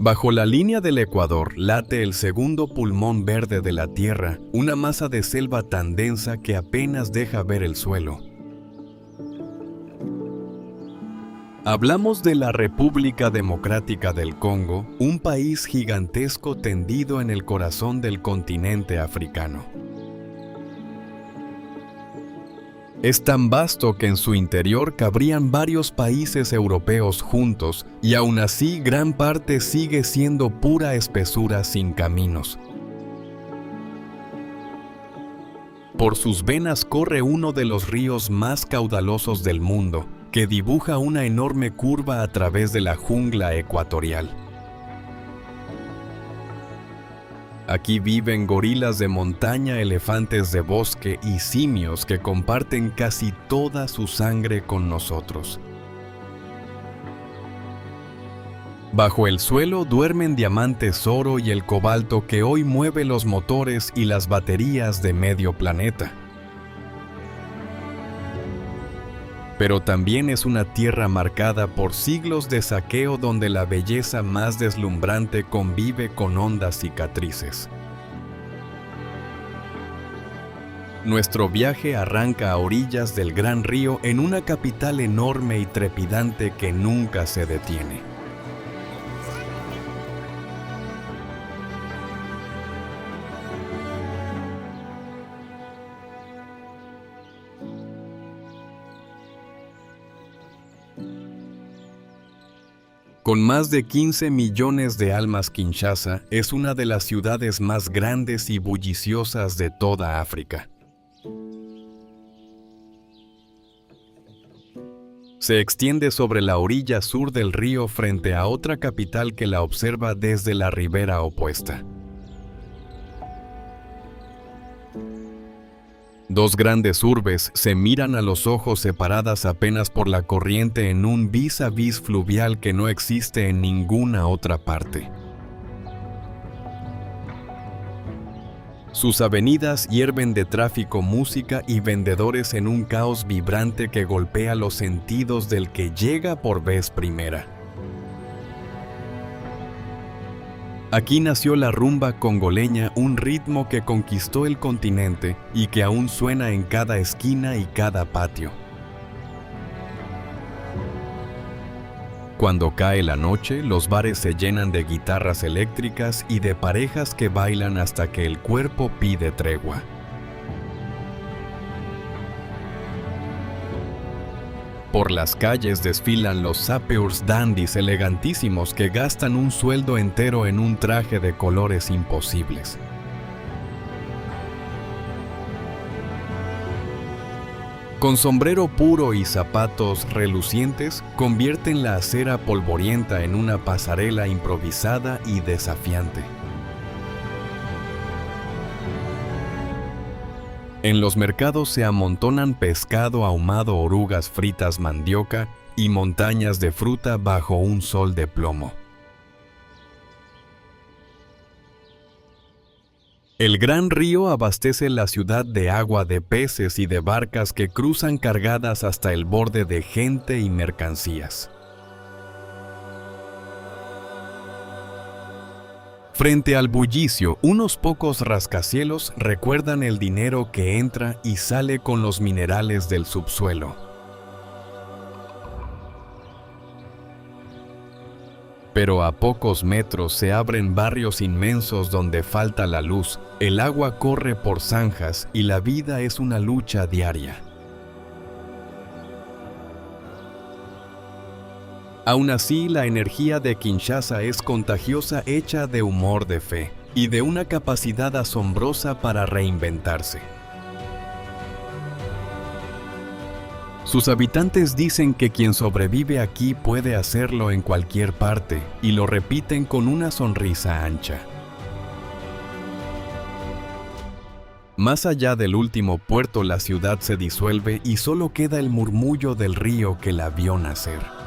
Bajo la línea del Ecuador late el segundo pulmón verde de la Tierra, una masa de selva tan densa que apenas deja ver el suelo. Hablamos de la República Democrática del Congo, un país gigantesco tendido en el corazón del continente africano. Es tan vasto que en su interior cabrían varios países europeos juntos, y aún así gran parte sigue siendo pura espesura sin caminos. Por sus venas corre uno de los ríos más caudalosos del mundo, que dibuja una enorme curva a través de la jungla ecuatorial. Aquí viven gorilas de montaña, elefantes de bosque y simios que comparten casi toda su sangre con nosotros. Bajo el suelo duermen diamantes oro y el cobalto que hoy mueve los motores y las baterías de medio planeta. Pero también es una tierra marcada por siglos de saqueo donde la belleza más deslumbrante convive con hondas cicatrices. Nuestro viaje arranca a orillas del gran río en una capital enorme y trepidante que nunca se detiene. Con más de 15 millones de almas, Kinshasa es una de las ciudades más grandes y bulliciosas de toda África. Se extiende sobre la orilla sur del río frente a otra capital que la observa desde la ribera opuesta. Dos grandes urbes se miran a los ojos separadas apenas por la corriente en un vis a vis fluvial que no existe en ninguna otra parte. Sus avenidas hierven de tráfico, música y vendedores en un caos vibrante que golpea los sentidos del que llega por vez primera. Aquí nació la rumba congoleña, un ritmo que conquistó el continente y que aún suena en cada esquina y cada patio. Cuando cae la noche, los bares se llenan de guitarras eléctricas y de parejas que bailan hasta que el cuerpo pide tregua. Por las calles desfilan los sappeurs dandies elegantísimos que gastan un sueldo entero en un traje de colores imposibles. Con sombrero puro y zapatos relucientes, convierten la acera polvorienta en una pasarela improvisada y desafiante. En los mercados se amontonan pescado ahumado, orugas fritas, mandioca y montañas de fruta bajo un sol de plomo. El gran río abastece la ciudad de agua, de peces y de barcas que cruzan cargadas hasta el borde de gente y mercancías. Frente al bullicio, unos pocos rascacielos recuerdan el dinero que entra y sale con los minerales del subsuelo. Pero a pocos metros se abren barrios inmensos donde falta la luz, el agua corre por zanjas y la vida es una lucha diaria. Aún así, la energía de Kinshasa es contagiosa, hecha de humor, de fe y de una capacidad asombrosa para reinventarse. Sus habitantes dicen que quien sobrevive aquí puede hacerlo en cualquier parte y lo repiten con una sonrisa ancha. Más allá del último puerto, la ciudad se disuelve y solo queda el murmullo del río que la vio nacer.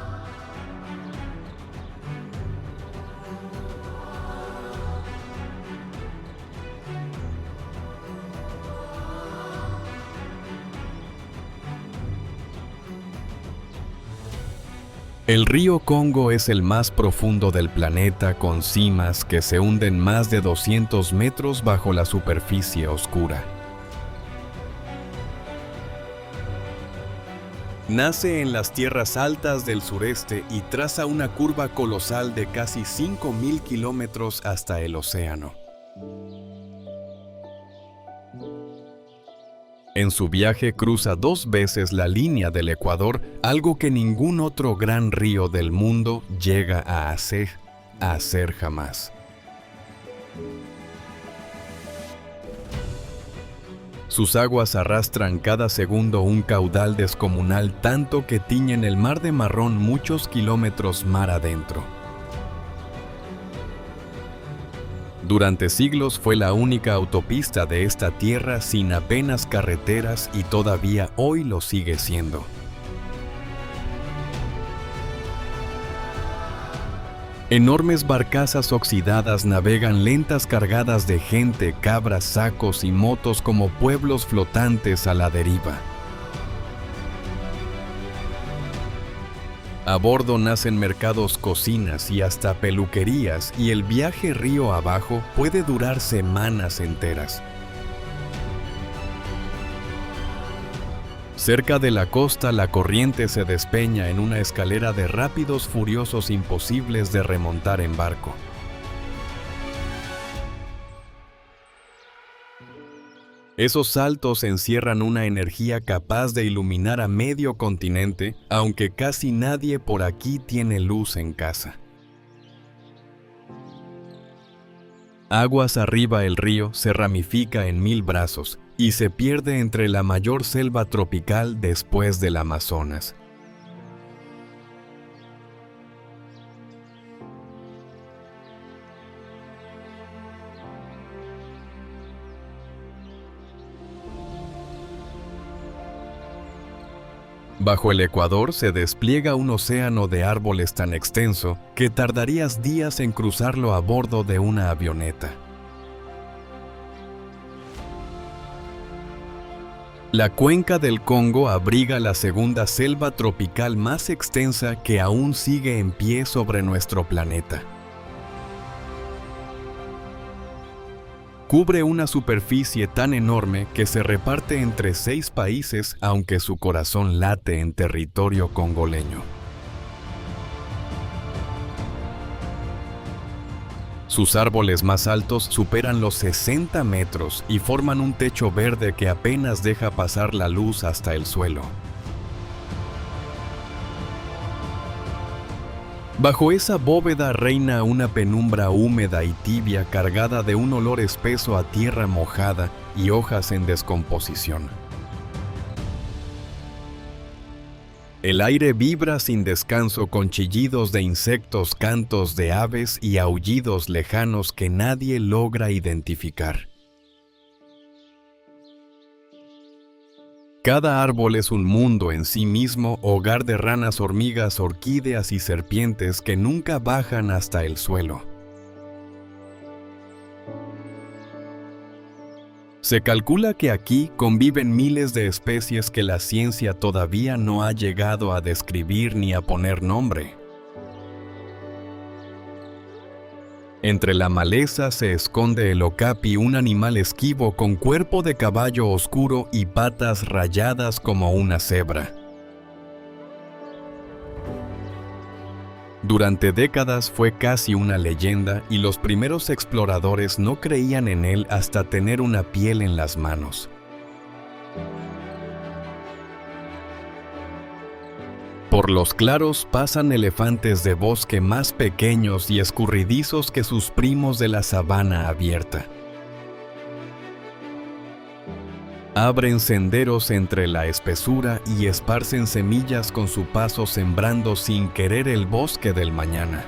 El río Congo es el más profundo del planeta, con cimas que se hunden más de 200 metros bajo la superficie oscura. Nace en las tierras altas del sureste y traza una curva colosal de casi 5.000 kilómetros hasta el océano. En su viaje cruza 2 veces la línea del Ecuador, algo que ningún otro gran río del mundo llega a hacer jamás. Sus aguas arrastran cada segundo un caudal descomunal, tanto que tiñen el mar de marrón muchos kilómetros mar adentro. Durante siglos fue la única autopista de esta tierra sin apenas carreteras y todavía hoy lo sigue siendo. Enormes barcazas oxidadas navegan lentas cargadas de gente, cabras, sacos y motos como pueblos flotantes a la deriva. A bordo nacen mercados, cocinas y hasta peluquerías, y el viaje río abajo puede durar semanas enteras. Cerca de la costa, la corriente se despeña en una escalera de rápidos furiosos imposibles de remontar en barco. Esos saltos encierran una energía capaz de iluminar a medio continente, aunque casi nadie por aquí tiene luz en casa. Aguas arriba, el río se ramifica en 1000 brazos y se pierde entre la mayor selva tropical después del Amazonas. Bajo el Ecuador se despliega un océano de árboles tan extenso que tardarías días en cruzarlo a bordo de una avioneta. La cuenca del Congo abriga la segunda selva tropical más extensa que aún sigue en pie sobre nuestro planeta. Cubre una superficie tan enorme que se reparte entre 6 países, aunque su corazón late en territorio congoleño. Sus árboles más altos superan los 60 metros y forman un techo verde que apenas deja pasar la luz hasta el suelo. Bajo esa bóveda reina una penumbra húmeda y tibia cargada de un olor espeso a tierra mojada y hojas en descomposición. El aire vibra sin descanso con chillidos de insectos, cantos de aves y aullidos lejanos que nadie logra identificar. Cada árbol es un mundo en sí mismo, hogar de ranas, hormigas, orquídeas y serpientes que nunca bajan hasta el suelo. Se calcula que aquí conviven miles de especies que la ciencia todavía no ha llegado a describir ni a poner nombre. Entre la maleza se esconde el okapi, un animal esquivo con cuerpo de caballo oscuro y patas rayadas como una cebra. Durante décadas fue casi una leyenda y los primeros exploradores no creían en él hasta tener una piel en las manos. Por los claros pasan elefantes de bosque más pequeños y escurridizos que sus primos de la sabana abierta. Abren senderos entre la espesura y esparcen semillas con su paso, sembrando sin querer el bosque del mañana.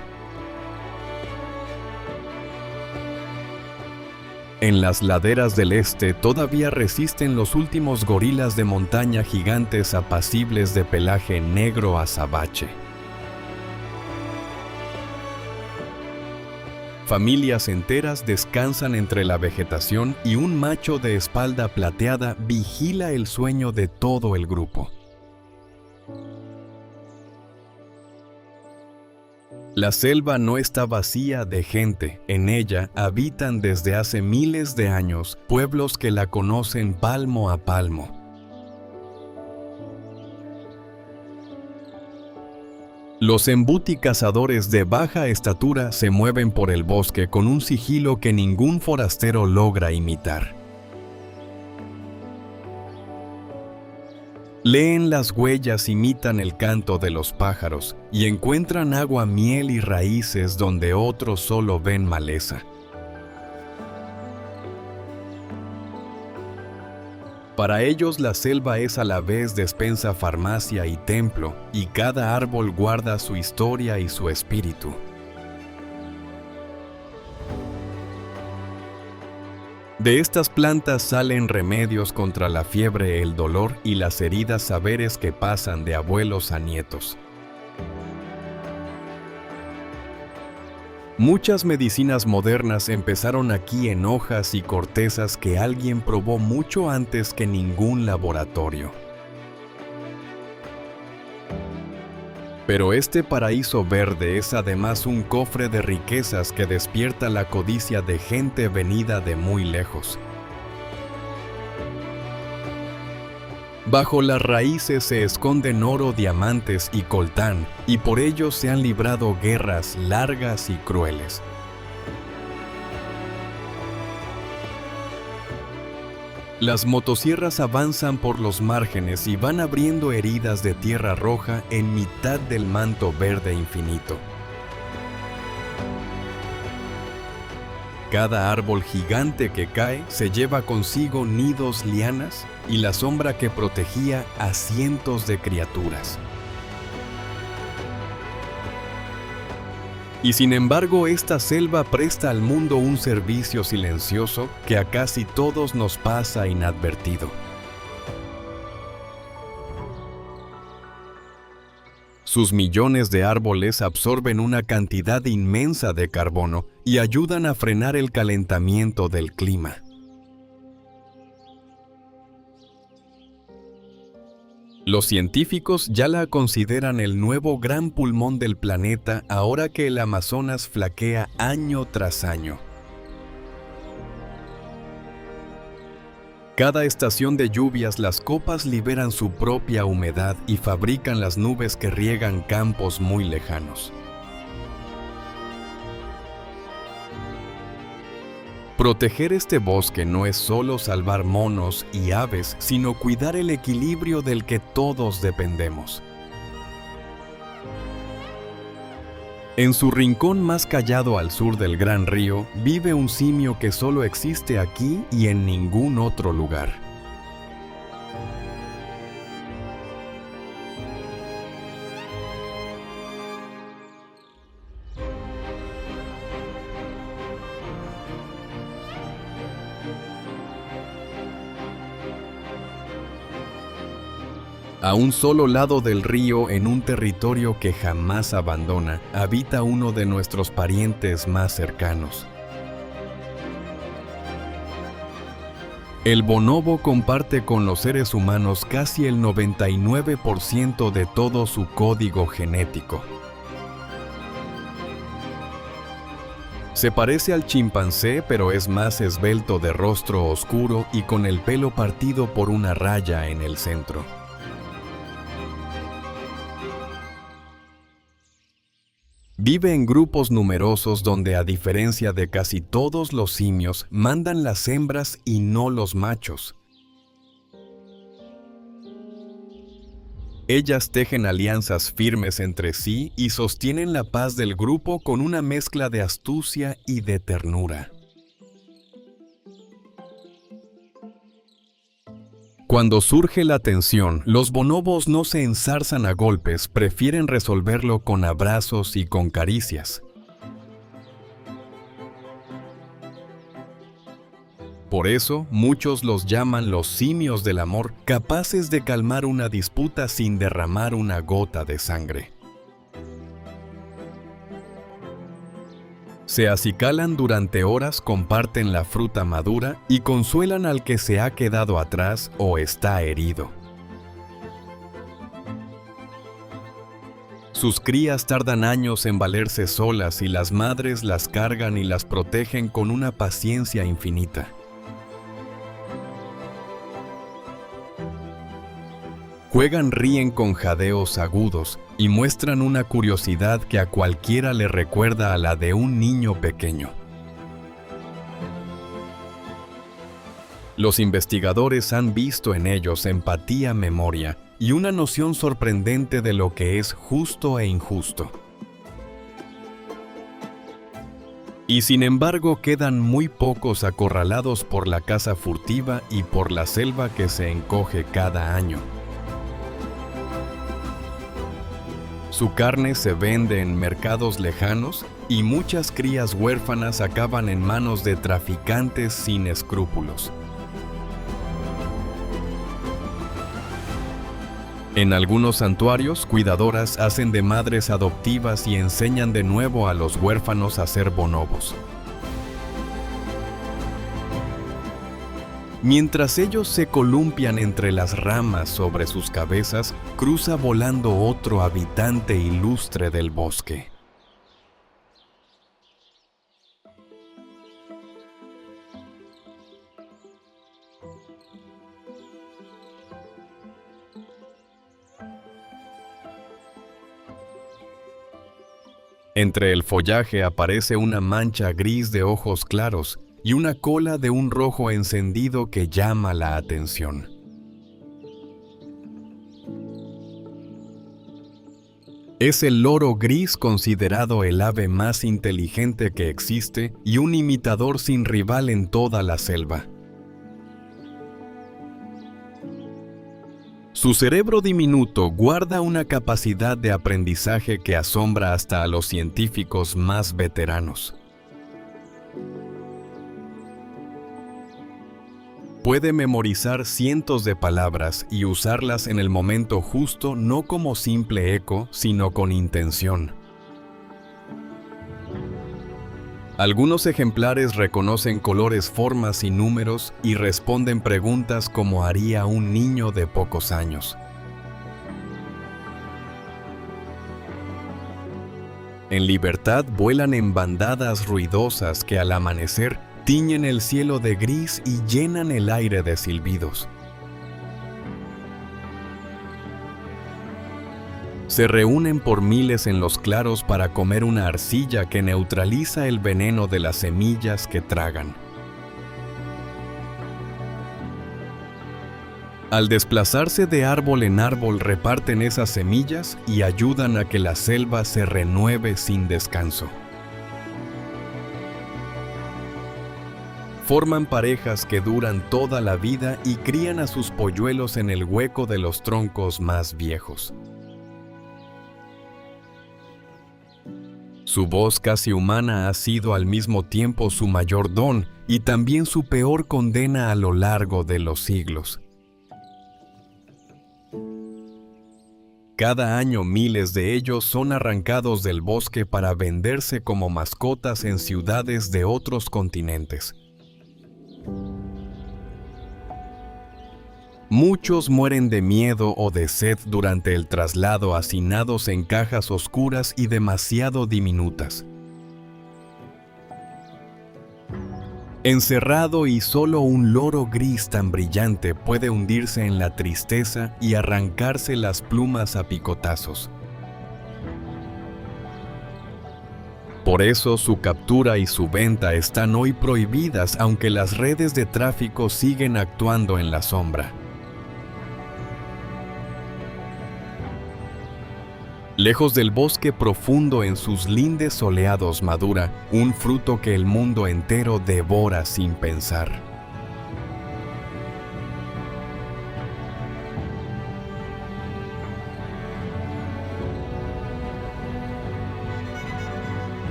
En las laderas del este todavía resisten los últimos gorilas de montaña, gigantes apacibles de pelaje negro azabache. Familias enteras descansan entre la vegetación y un macho de espalda plateada vigila el sueño de todo el grupo. La selva no está vacía de gente, en ella habitan desde hace miles de años pueblos que la conocen palmo a palmo. Los embuti cazadores de baja estatura se mueven por el bosque con un sigilo que ningún forastero logra imitar. Leen las huellas, imitan el canto de los pájaros y encuentran agua, miel y raíces donde otros solo ven maleza. Para ellos la selva es a la vez despensa, farmacia y templo, y cada árbol guarda su historia y su espíritu. De estas plantas salen remedios contra la fiebre, el dolor y las heridas, saberes que pasan de abuelos a nietos. Muchas medicinas modernas empezaron aquí en hojas y cortezas que alguien probó mucho antes que ningún laboratorio. Pero este paraíso verde es además un cofre de riquezas que despierta la codicia de gente venida de muy lejos. Bajo las raíces se esconden oro, diamantes y coltán, y por ellos se han librado guerras largas y crueles. Las motosierras avanzan por los márgenes y van abriendo heridas de tierra roja en mitad del manto verde infinito. Cada árbol gigante que cae se lleva consigo nidos, lianas y la sombra que protegía a cientos de criaturas. Y sin embargo, esta selva presta al mundo un servicio silencioso que a casi todos nos pasa inadvertido. Sus millones de árboles absorben una cantidad inmensa de carbono y ayudan a frenar el calentamiento del clima. Los científicos ya la consideran el nuevo gran pulmón del planeta ahora que el Amazonas flaquea año tras año. Cada estación de lluvias las copas liberan su propia humedad y fabrican las nubes que riegan campos muy lejanos. Proteger este bosque no es solo salvar monos y aves, sino cuidar el equilibrio del que todos dependemos. En su rincón más callado al sur del gran río, vive un simio que solo existe aquí y en ningún otro lugar. A un solo lado del río, en un territorio que jamás abandona, habita uno de nuestros parientes más cercanos. El bonobo comparte con los seres humanos casi el 99% de todo su código genético. Se parece al chimpancé, pero es más esbelto, de rostro oscuro y con el pelo partido por una raya en el centro. Vive en grupos numerosos donde, a diferencia de casi todos los simios, mandan las hembras y no los machos. Ellas tejen alianzas firmes entre sí y sostienen la paz del grupo con una mezcla de astucia y de ternura. Cuando surge la tensión, los bonobos no se enzarzan a golpes, prefieren resolverlo con abrazos y con caricias. Por eso, muchos los llaman los simios del amor, capaces de calmar una disputa sin derramar una gota de sangre. Se acicalan durante horas, comparten la fruta madura y consuelan al que se ha quedado atrás o está herido. Sus crías tardan años en valerse solas y las madres las cargan y las protegen con una paciencia infinita. Juegan, ríen con jadeos agudos y muestran una curiosidad que a cualquiera le recuerda a la de un niño pequeño. Los investigadores han visto en ellos empatía, memoria y una noción sorprendente de lo que es justo e injusto. Y sin embargo quedan muy pocos acorralados por la caza furtiva y por la selva que se encoge cada año. Su carne se vende en mercados lejanos y muchas crías huérfanas acaban en manos de traficantes sin escrúpulos. En algunos santuarios, cuidadoras hacen de madres adoptivas y enseñan de nuevo a los huérfanos a ser bonobos. Mientras ellos se columpian entre las ramas sobre sus cabezas, cruza volando otro habitante ilustre del bosque. Entre el follaje aparece una mancha gris de ojos claros y una cola de un rojo encendido que llama la atención. Es el loro gris, considerado el ave más inteligente que existe y un imitador sin rival en toda la selva. Su cerebro diminuto guarda una capacidad de aprendizaje que asombra hasta a los científicos más veteranos. Puede memorizar cientos de palabras y usarlas en el momento justo, no como simple eco, sino con intención. Algunos ejemplares reconocen colores, formas y números y responden preguntas como haría un niño de pocos años. En libertad vuelan en bandadas ruidosas que al amanecer tiñen el cielo de gris y llenan el aire de silbidos. Se reúnen por miles en los claros para comer una arcilla que neutraliza el veneno de las semillas que tragan. Al desplazarse de árbol en árbol reparten esas semillas y ayudan a que la selva se renueve sin descanso. Forman parejas que duran toda la vida y crían a sus polluelos en el hueco de los troncos más viejos. Su voz casi humana ha sido al mismo tiempo su mayor don y también su peor condena a lo largo de los siglos. Cada año miles de ellos son arrancados del bosque para venderse como mascotas en ciudades de otros continentes. Muchos mueren de miedo o de sed durante el traslado, hacinados en cajas oscuras y demasiado diminutas. Encerrado y solo un loro gris tan brillante puede hundirse en la tristeza y arrancarse las plumas a picotazos. Por eso su captura y su venta están hoy prohibidas, aunque las redes de tráfico siguen actuando en la sombra. Lejos del bosque profundo, en sus lindes soleados madura un fruto que el mundo entero devora sin pensar.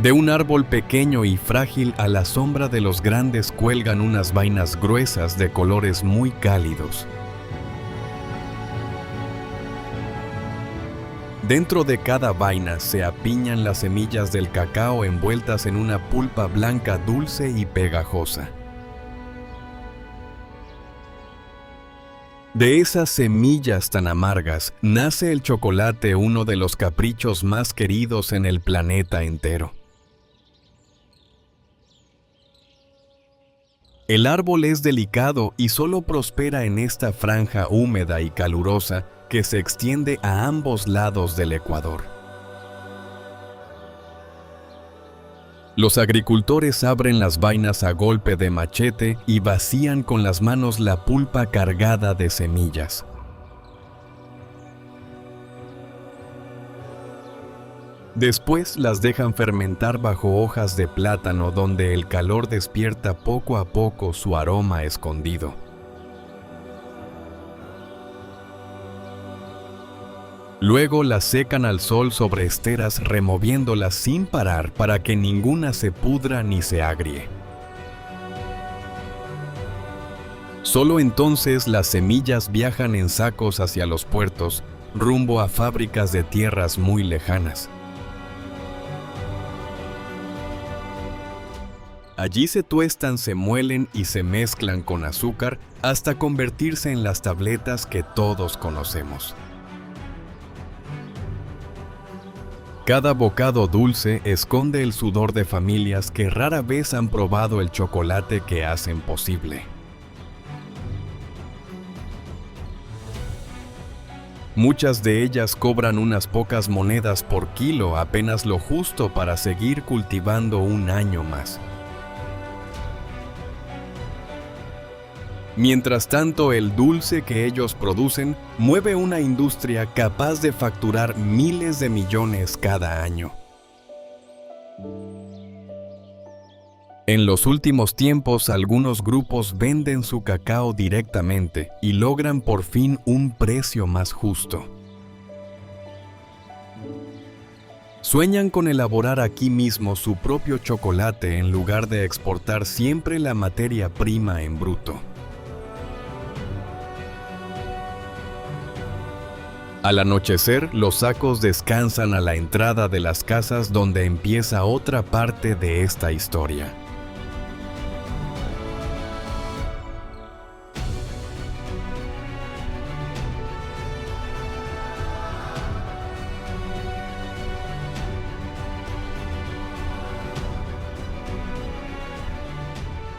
De un árbol pequeño y frágil a la sombra de los grandes cuelgan unas vainas gruesas de colores muy cálidos. Dentro de cada vaina se apiñan las semillas del cacao envueltas en una pulpa blanca dulce y pegajosa. De esas semillas tan amargas nace el chocolate, uno de los caprichos más queridos en el planeta entero. El árbol es delicado y solo prospera en esta franja húmeda y calurosa que se extiende a ambos lados del Ecuador. Los agricultores abren las vainas a golpe de machete y vacían con las manos la pulpa cargada de semillas. Después las dejan fermentar bajo hojas de plátano, donde el calor despierta poco a poco su aroma escondido. Luego las secan al sol sobre esteras, removiéndolas sin parar para que ninguna se pudra ni se agrie. Solo entonces las semillas viajan en sacos hacia los puertos, rumbo a fábricas de tierras muy lejanas. Allí se tuestan, se muelen y se mezclan con azúcar hasta convertirse en las tabletas que todos conocemos. Cada bocado dulce esconde el sudor de familias que rara vez han probado el chocolate que hacen posible. Muchas de ellas cobran unas pocas monedas por kilo, apenas lo justo para seguir cultivando un año más. Mientras tanto, el dulce que ellos producen mueve una industria capaz de facturar miles de millones cada año. En los últimos tiempos, algunos grupos venden su cacao directamente y logran por fin un precio más justo. Sueñan con elaborar aquí mismo su propio chocolate en lugar de exportar siempre la materia prima en bruto. Al anochecer, los sacos descansan a la entrada de las casas, donde empieza otra parte de esta historia.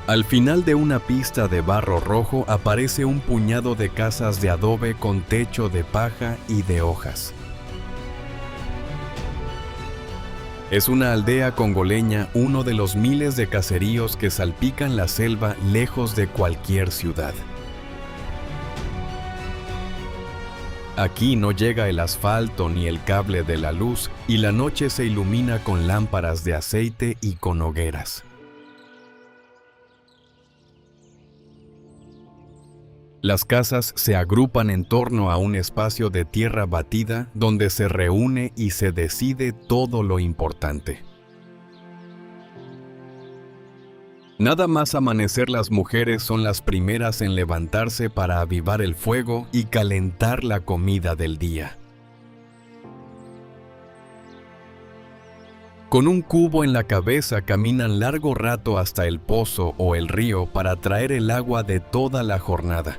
Al final de una pista de barro rojo aparece un puñado de casas de adobe con techo de paja y de hojas. Es una aldea congoleña, uno de los miles de caseríos que salpican la selva lejos de cualquier ciudad. Aquí no llega el asfalto ni el cable de la luz, y la noche se ilumina con lámparas de aceite y con hogueras. Las casas se agrupan en torno a un espacio de tierra batida donde se reúne y se decide todo lo importante. Nada más amanecer, las mujeres son las primeras en levantarse para avivar el fuego y calentar la comida del día. Con un cubo en la cabeza caminan largo rato hasta el pozo o el río para traer el agua de toda la jornada.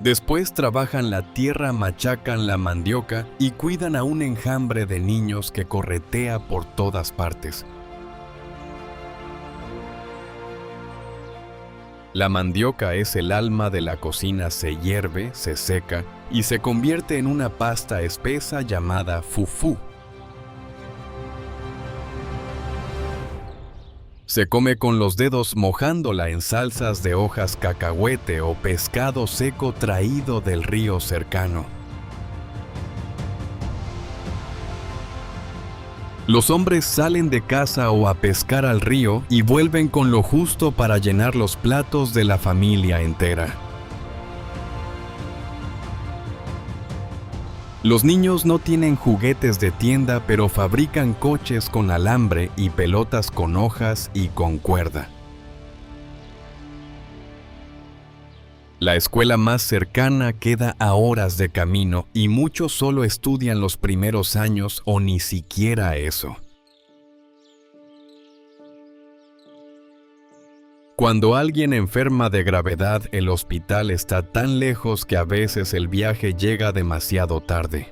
Después trabajan la tierra, machacan la mandioca y cuidan a un enjambre de niños que corretea por todas partes. La mandioca es el alma de la cocina. Se hierve, se seca y se convierte en una pasta espesa llamada fufú. Se come con los dedos, mojándola en salsas de hojas cacahuete o pescado seco traído del río cercano. Los hombres salen de caza o a pescar al río y vuelven con lo justo para llenar los platos de la familia entera. Los niños no tienen juguetes de tienda, pero fabrican coches con alambre y pelotas con hojas y con cuerda. La escuela más cercana queda a horas de camino y muchos solo estudian los primeros años o ni siquiera eso. Cuando alguien enferma de gravedad, el hospital está tan lejos que a veces el viaje llega demasiado tarde.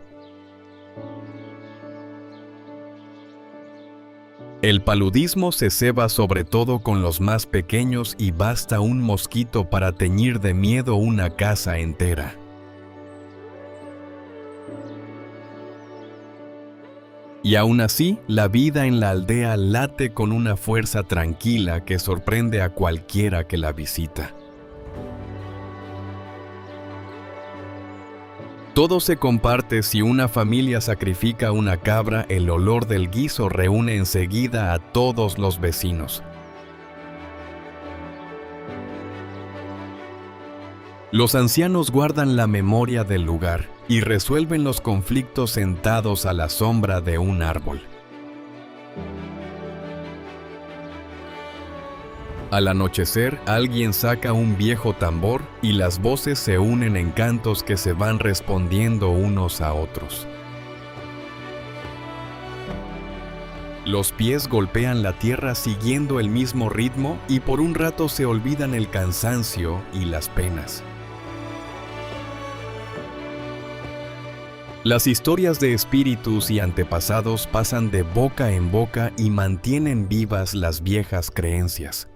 El paludismo se ceba sobre todo con los más pequeños y basta un mosquito para teñir de miedo una casa entera. Y aún así, la vida en la aldea late con una fuerza tranquila que sorprende a cualquiera que la visita. Todo se comparte. Si una familia sacrifica una cabra, el olor del guiso reúne enseguida a todos los vecinos. Los ancianos guardan la memoria del lugar y resuelven los conflictos sentados a la sombra de un árbol. Al anochecer, alguien saca un viejo tambor y las voces se unen en cantos que se van respondiendo unos a otros. Los pies golpean la tierra siguiendo el mismo ritmo y por un rato se olvidan el cansancio y las penas. Las historias de espíritus y antepasados pasan de boca en boca y mantienen vivas las viejas creencias.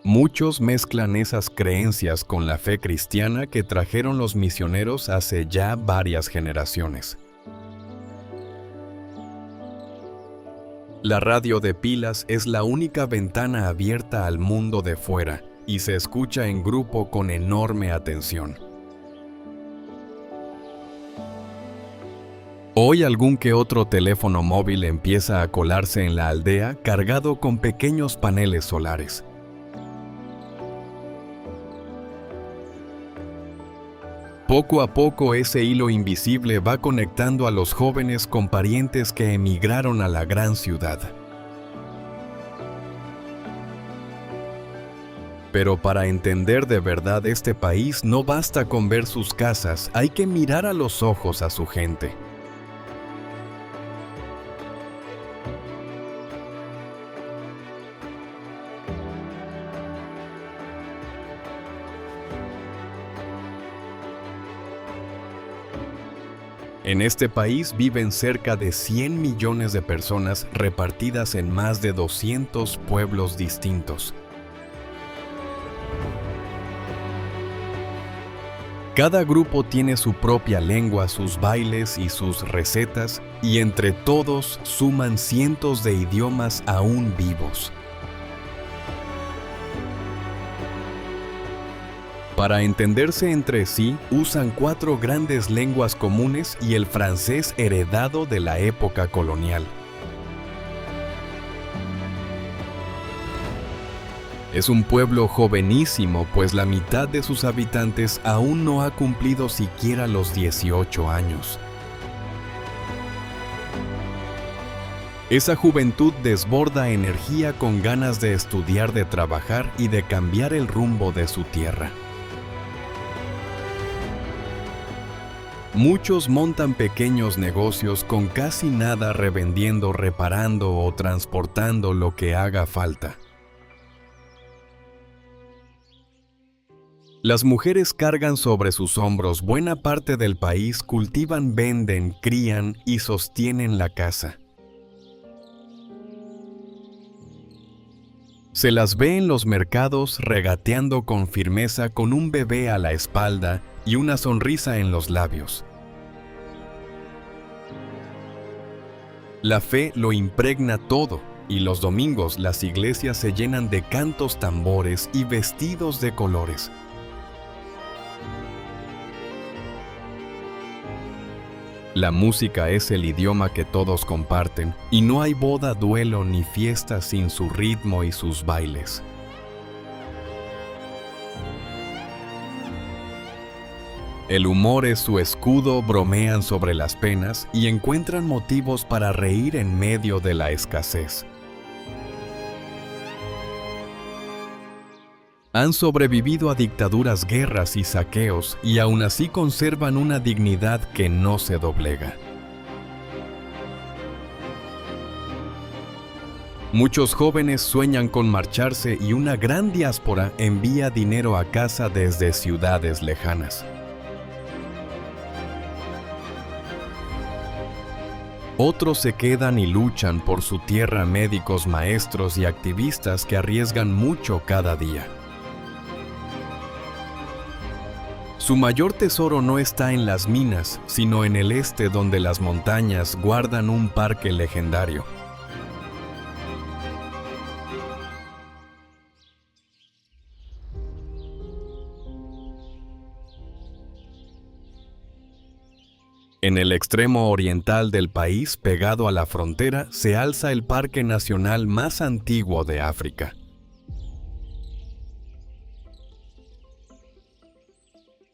Muchos mezclan esas creencias con la fe cristiana que trajeron los misioneros hace ya varias generaciones. La radio de pilas es la única ventana abierta al mundo de fuera y se escucha en grupo con enorme atención. Hoy algún que otro teléfono móvil empieza a colarse en la aldea cargado con pequeños paneles solares. Poco a poco ese hilo invisible va conectando a los jóvenes con parientes que emigraron a la gran ciudad. Pero para entender de verdad este país no basta con ver sus casas, hay que mirar a los ojos a su gente. En este país viven cerca de 100 millones de personas repartidas en más de 200 pueblos distintos. Cada grupo tiene su propia lengua, sus bailes y sus recetas, y entre todos suman cientos de idiomas aún vivos. Para entenderse entre sí, usan 4 grandes lenguas comunes y el francés heredado de la época colonial. Es un pueblo jovenísimo, pues la mitad de sus habitantes aún no ha cumplido siquiera los 18 años. Esa juventud desborda energía con ganas de estudiar, de trabajar y de cambiar el rumbo de su tierra. Muchos montan pequeños negocios con casi nada, revendiendo, reparando o transportando lo que haga falta. Las mujeres cargan sobre sus hombros buena parte del país, cultivan, venden, crían y sostienen la casa. Se las ve en los mercados regateando con firmeza con un bebé a la espalda y una sonrisa en los labios. La fe lo impregna todo y los domingos las iglesias se llenan de cantos, tambores y vestidos de colores. La música es el idioma que todos comparten y no hay boda, duelo ni fiesta sin su ritmo y sus bailes. El humor es su escudo, bromean sobre las penas y encuentran motivos para reír en medio de la escasez. Han sobrevivido a dictaduras, guerras y saqueos y aún así conservan una dignidad que no se doblega. Muchos jóvenes sueñan con marcharse y una gran diáspora envía dinero a casa desde ciudades lejanas. Otros se quedan y luchan por su tierra, médicos, maestros y activistas que arriesgan mucho cada día. Su mayor tesoro no está en las minas, sino en el este, donde las montañas guardan un parque legendario. En el extremo oriental del país, pegado a la frontera, se alza el parque nacional más antiguo de África.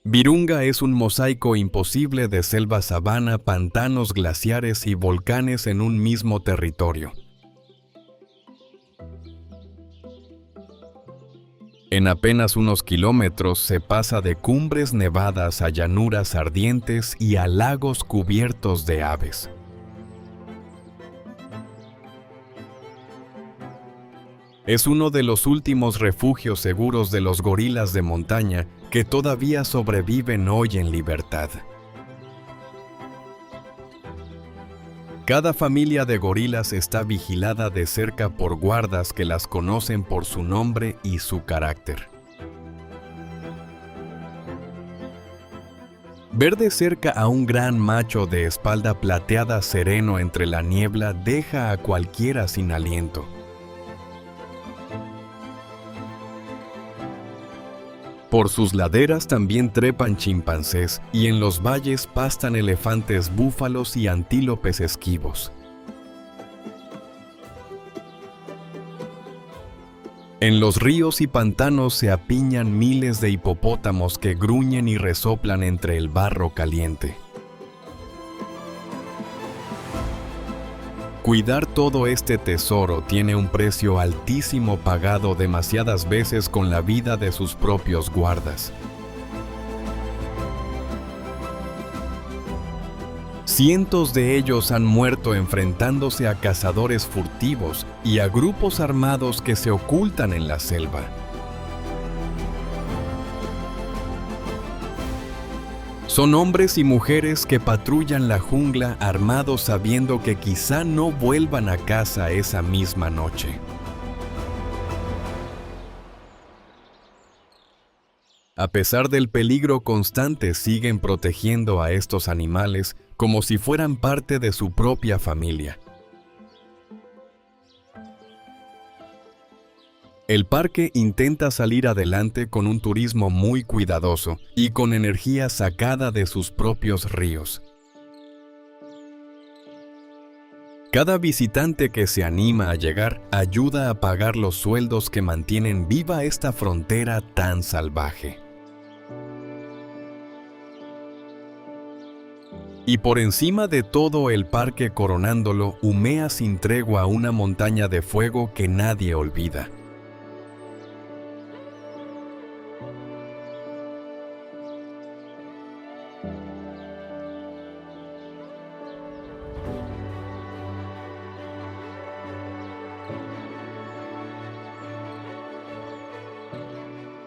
Virunga es un mosaico imposible de selva sabana, pantanos, glaciares y volcanes en un mismo territorio. En apenas unos kilómetros se pasa de cumbres nevadas a llanuras ardientes y a lagos cubiertos de aves. Es uno de los últimos refugios seguros de los gorilas de montaña que todavía sobreviven hoy en libertad. Cada familia de gorilas está vigilada de cerca por guardas que las conocen por su nombre y su carácter. Ver de cerca a un gran macho de espalda plateada sereno entre la niebla deja a cualquiera sin aliento. Por sus laderas también trepan chimpancés y en los valles pastan elefantes, búfalos y antílopes esquivos. En los ríos y pantanos se apiñan miles de hipopótamos que gruñen y resoplan entre el barro caliente. Cuidar todo este tesoro tiene un precio altísimo pagado demasiadas veces con la vida de sus propios guardas. Cientos de ellos han muerto enfrentándose a cazadores furtivos y a grupos armados que se ocultan en la selva. Son hombres y mujeres que patrullan la jungla armados sabiendo que quizá no vuelvan a casa esa misma noche. A pesar del peligro constante, siguen protegiendo a estos animales como si fueran parte de su propia familia. El parque intenta salir adelante con un turismo muy cuidadoso y con energía sacada de sus propios ríos. Cada visitante que se anima a llegar ayuda a pagar los sueldos que mantienen viva esta frontera tan salvaje. Y por encima de todo el parque coronándolo, humea sin tregua una montaña de fuego que nadie olvida.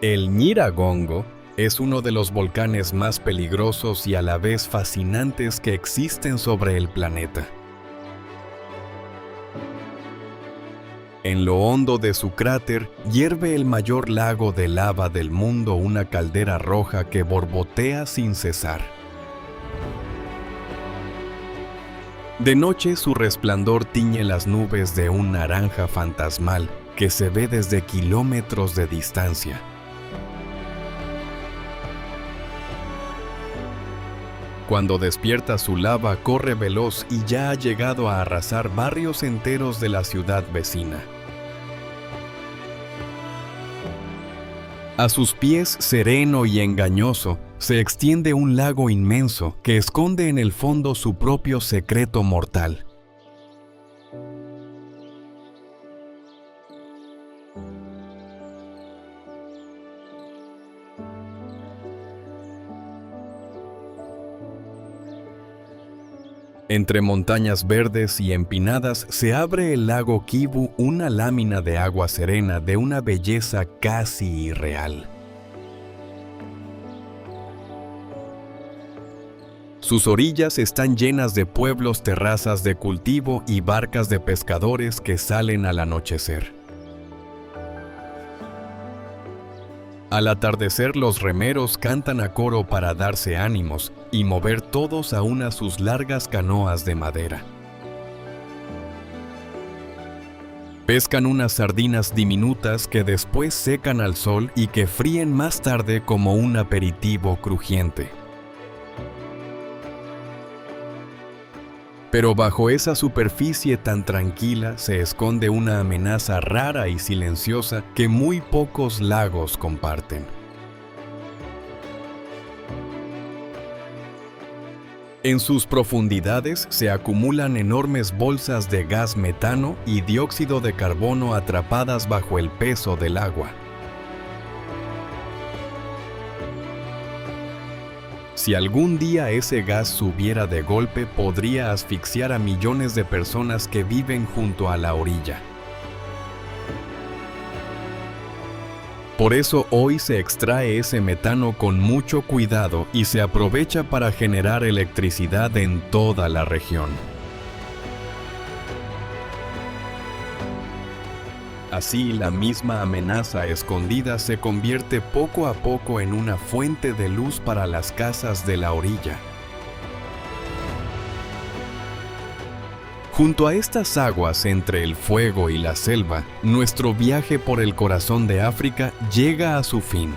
El Nyiragongo es uno de los volcanes más peligrosos y a la vez fascinantes que existen sobre el planeta. En lo hondo de su cráter hierve el mayor lago de lava del mundo, una caldera roja que borbotea sin cesar. De noche su resplandor tiñe las nubes de un naranja fantasmal que se ve desde kilómetros de distancia. Cuando despierta su lava, corre veloz y ya ha llegado a arrasar barrios enteros de la ciudad vecina. A sus pies, sereno y engañoso, se extiende un lago inmenso que esconde en el fondo su propio secreto mortal. Entre montañas verdes y empinadas se abre el lago Kivu, una lámina de agua serena de una belleza casi irreal. Sus orillas están llenas de pueblos, terrazas de cultivo y barcas de pescadores que salen al anochecer. Al atardecer, los remeros cantan a coro para darse ánimos y mover todos a una sus largas canoas de madera. Pescan unas sardinas diminutas que después secan al sol y que fríen más tarde como un aperitivo crujiente. Pero bajo esa superficie tan tranquila se esconde una amenaza rara y silenciosa que muy pocos lagos comparten. En sus profundidades se acumulan enormes bolsas de gas metano y dióxido de carbono atrapadas bajo el peso del agua. Si algún día ese gas subiera de golpe, podría asfixiar a millones de personas que viven junto a la orilla. Por eso hoy se extrae ese metano con mucho cuidado y se aprovecha para generar electricidad en toda la región. Así, la misma amenaza escondida se convierte poco a poco en una fuente de luz para las casas de la orilla. Junto a estas aguas entre el fuego y la selva, nuestro viaje por el corazón de África llega a su fin.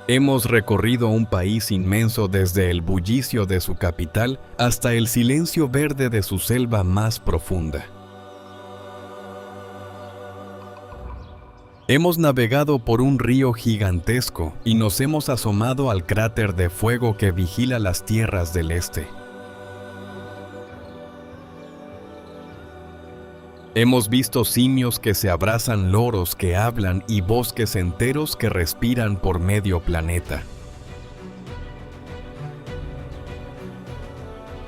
Hemos recorrido un país inmenso desde el bullicio de su capital hasta el silencio verde de su selva más profunda. Hemos navegado por un río gigantesco y nos hemos asomado al cráter de fuego que vigila las tierras del este. Hemos visto simios que se abrazan, loros que hablan y bosques enteros que respiran por medio planeta.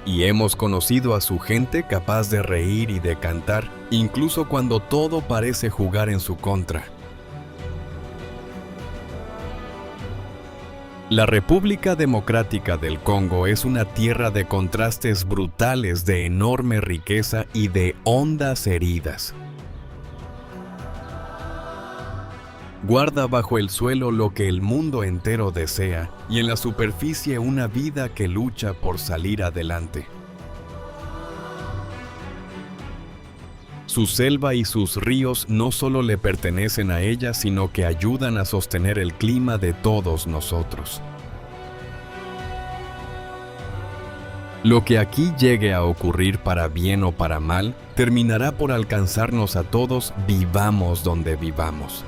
Y hemos conocido a su gente capaz de reír y de cantar, incluso cuando todo parece jugar en su contra. La República Democrática del Congo es una tierra de contrastes brutales, de enorme riqueza y de hondas heridas. Guarda bajo el suelo lo que el mundo entero desea y en la superficie una vida que lucha por salir adelante. Su selva y sus ríos no solo le pertenecen a ella, sino que ayudan a sostener el clima de todos nosotros. Lo que aquí llegue a ocurrir para bien o para mal, terminará por alcanzarnos a todos, vivamos donde vivamos.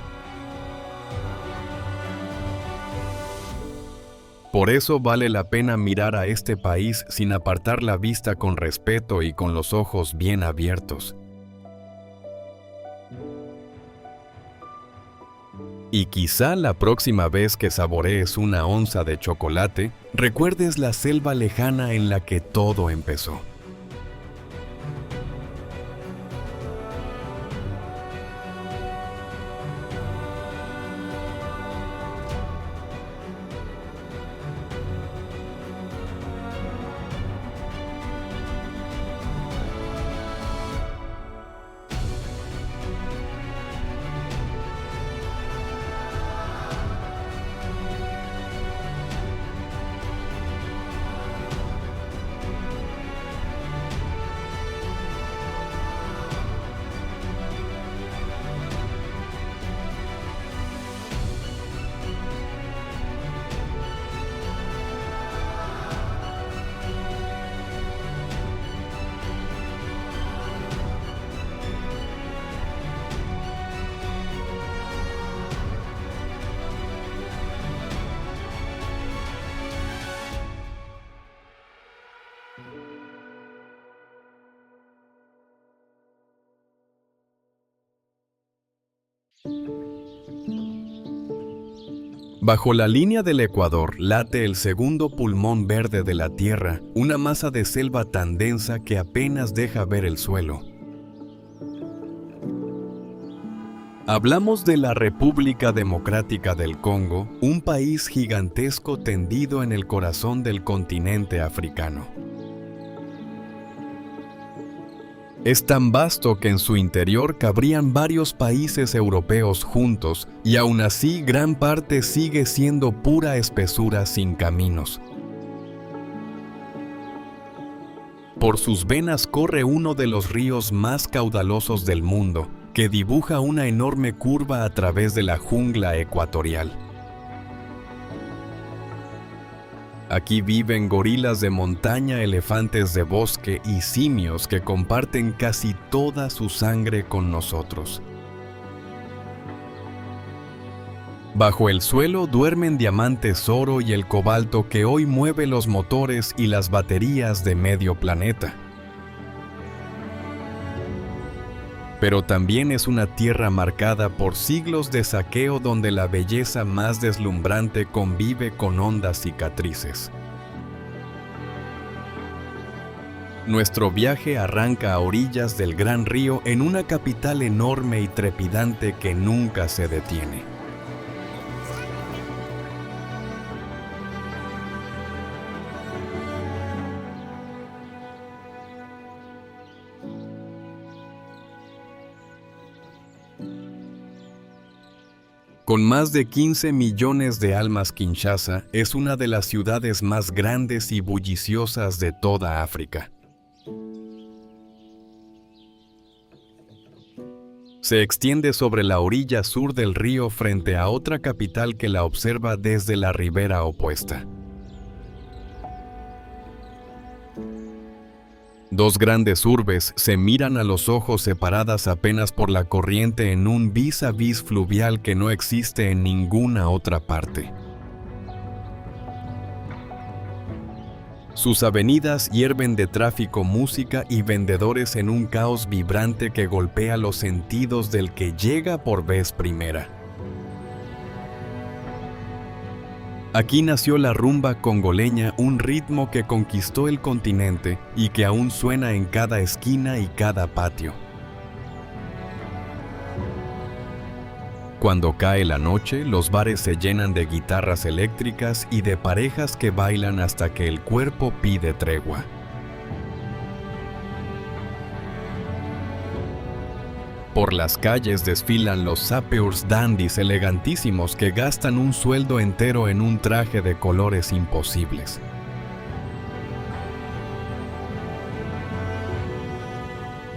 Por eso vale la pena mirar a este país sin apartar la vista, con respeto y con los ojos bien abiertos. Y quizá la próxima vez que saborees una onza de chocolate, recuerdes la selva lejana en la que todo empezó. Bajo la línea del Ecuador late el segundo pulmón verde de la Tierra, una masa de selva tan densa que apenas deja ver el suelo. Hablamos de la República Democrática del Congo, un país gigantesco tendido en el corazón del continente africano. Es tan vasto que en su interior cabrían varios países europeos juntos, y aún así gran parte sigue siendo pura espesura sin caminos. Por sus venas corre uno de los ríos más caudalosos del mundo, que dibuja una enorme curva a través de la jungla ecuatorial. Aquí viven gorilas de montaña, elefantes de bosque y simios que comparten casi toda su sangre con nosotros. Bajo el suelo duermen diamantes oro y el cobalto que hoy mueve los motores y las baterías de medio planeta. Pero también es una tierra marcada por siglos de saqueo donde la belleza más deslumbrante convive con hondas cicatrices. Nuestro viaje arranca a orillas del gran río en una capital enorme y trepidante que nunca se detiene. Con más de 15 millones de almas, Kinshasa es una de las ciudades más grandes y bulliciosas de toda África. Se extiende sobre la orilla sur del río frente a otra capital que la observa desde la ribera opuesta. Dos grandes urbes se miran a los ojos separadas apenas por la corriente en un vis a vis fluvial que no existe en ninguna otra parte. Sus avenidas hierven de tráfico, música y vendedores en un caos vibrante que golpea los sentidos del que llega por vez primera. Aquí nació la rumba congoleña, un ritmo que conquistó el continente y que aún suena en cada esquina y cada patio. Cuando cae la noche, los bares se llenan de guitarras eléctricas y de parejas que bailan hasta que el cuerpo pide tregua. Por las calles desfilan los sappeurs dandies elegantísimos que gastan un sueldo entero en un traje de colores imposibles.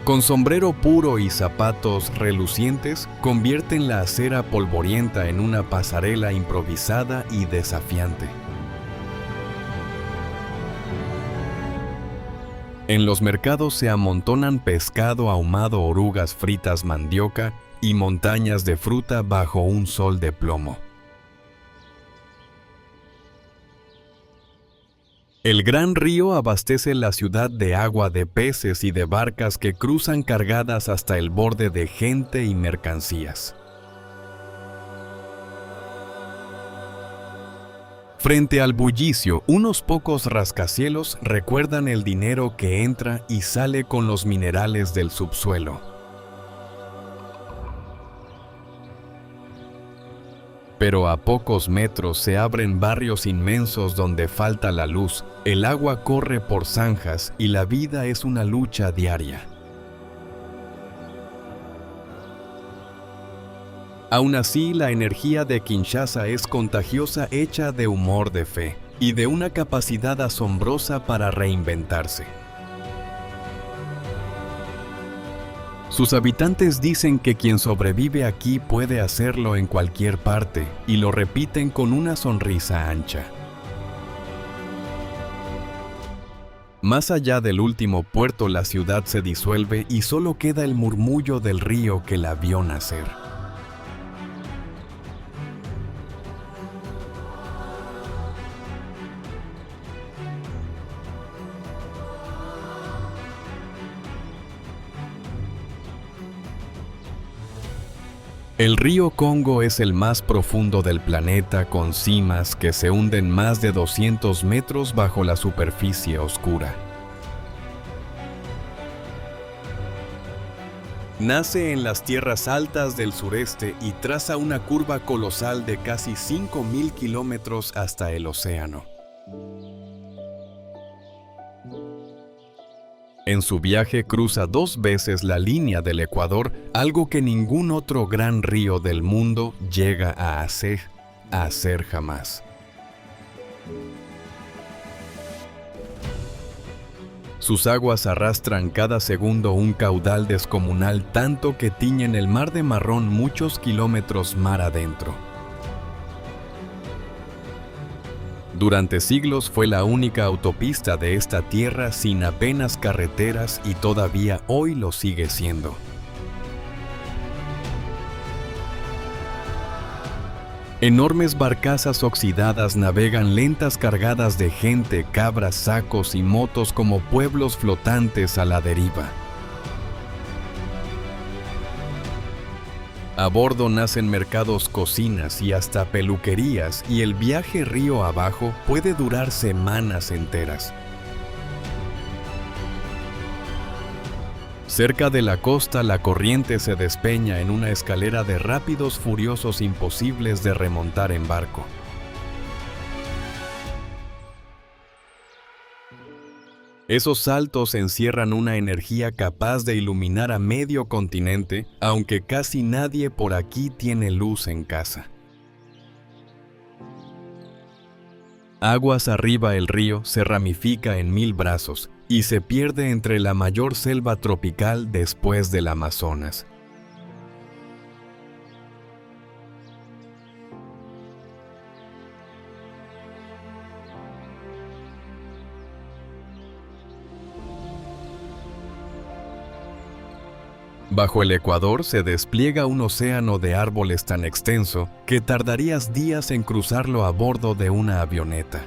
Con sombrero puro y zapatos relucientes, convierten la acera polvorienta en una pasarela improvisada y desafiante. En los mercados se amontonan pescado ahumado, orugas fritas, mandioca y montañas de fruta bajo un sol de plomo. El gran río abastece la ciudad de agua, de peces y de barcas que cruzan cargadas hasta el borde de gente y mercancías. Frente al bullicio, unos pocos rascacielos recuerdan el dinero que entra y sale con los minerales del subsuelo. Pero a pocos metros se abren barrios inmensos donde falta la luz, el agua corre por zanjas y la vida es una lucha diaria. Aún así, la energía de Kinshasa es contagiosa, hecha de humor, de fe y de una capacidad asombrosa para reinventarse. Sus habitantes dicen que quien sobrevive aquí puede hacerlo en cualquier parte y lo repiten con una sonrisa ancha. Más allá del último puerto, la ciudad se disuelve y solo queda el murmullo del río que la vio nacer. El río Congo es el más profundo del planeta, con cimas que se hunden más de 200 metros bajo la superficie oscura. Nace en las tierras altas del sureste y traza una curva colosal de casi 5.000 kilómetros hasta el océano. En su viaje cruza 2 veces la línea del Ecuador, algo que ningún otro gran río del mundo llega a hacer jamás. Sus aguas arrastran cada segundo un caudal descomunal, tanto que tiñen el mar de marrón muchos kilómetros mar adentro. Durante siglos fue la única autopista de esta tierra sin apenas carreteras y todavía hoy lo sigue siendo. Enormes barcazas oxidadas navegan lentas cargadas de gente, cabras, sacos y motos como pueblos flotantes a la deriva. A bordo nacen mercados, cocinas y hasta peluquerías, y el viaje río abajo puede durar semanas enteras. Cerca de la costa, la corriente se despeña en una escalera de rápidos furiosos imposibles de remontar en barco. Esos saltos encierran una energía capaz de iluminar a medio continente, aunque casi nadie por aquí tiene luz en casa. Aguas arriba, el río se ramifica en 1000 brazos y se pierde entre la mayor selva tropical después del Amazonas. Bajo el Ecuador se despliega un océano de árboles tan extenso que tardarías días en cruzarlo a bordo de una avioneta.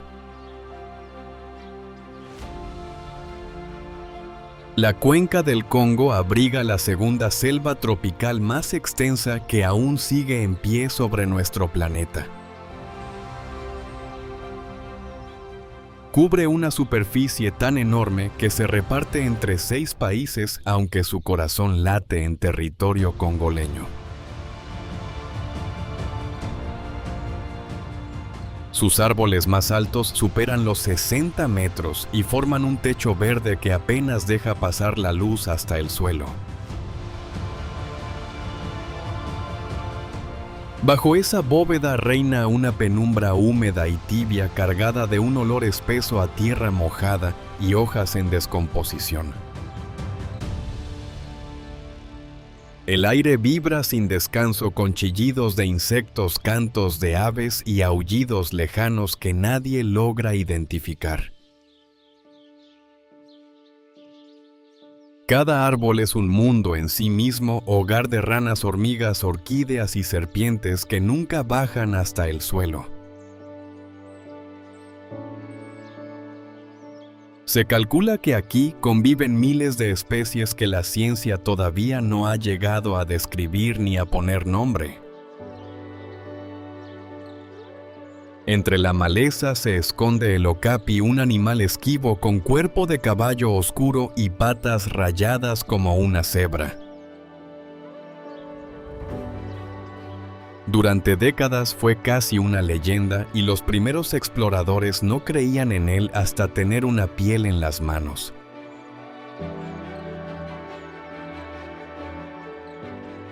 La cuenca del Congo abriga la segunda selva tropical más extensa que aún sigue en pie sobre nuestro planeta. Cubre una superficie tan enorme que se reparte entre 6 países, aunque su corazón late en territorio congoleño. Sus árboles más altos superan los 60 metros y forman un techo verde que apenas deja pasar la luz hasta el suelo. Bajo esa bóveda reina una penumbra húmeda y tibia cargada de un olor espeso a tierra mojada y hojas en descomposición. El aire vibra sin descanso con chillidos de insectos, cantos de aves y aullidos lejanos que nadie logra identificar. Cada árbol es un mundo en sí mismo, hogar de ranas, hormigas, orquídeas y serpientes que nunca bajan hasta el suelo. Se calcula que aquí conviven miles de especies que la ciencia todavía no ha llegado a describir ni a poner nombre. Entre la maleza se esconde el okapi, un animal esquivo con cuerpo de caballo oscuro y patas rayadas como una cebra. Durante décadas fue casi una leyenda y los primeros exploradores no creían en él hasta tener una piel en las manos.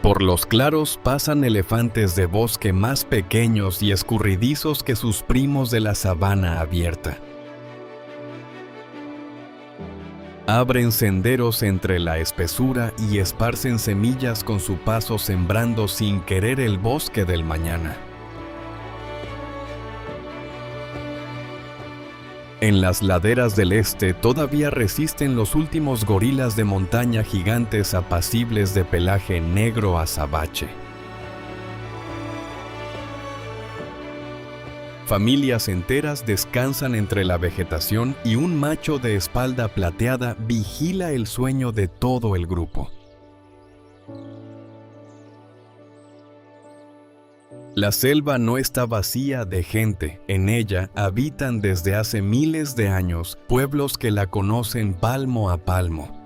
Por los claros pasan elefantes de bosque más pequeños y escurridizos que sus primos de la sabana abierta. Abren senderos entre la espesura y esparcen semillas con su paso, sembrando sin querer el bosque del mañana. En las laderas del este todavía resisten los últimos gorilas de montaña, gigantes apacibles de pelaje negro azabache. Familias enteras descansan entre la vegetación y un macho de espalda plateada vigila el sueño de todo el grupo. La selva no está vacía de gente, en ella habitan desde hace miles de años pueblos que la conocen palmo a palmo.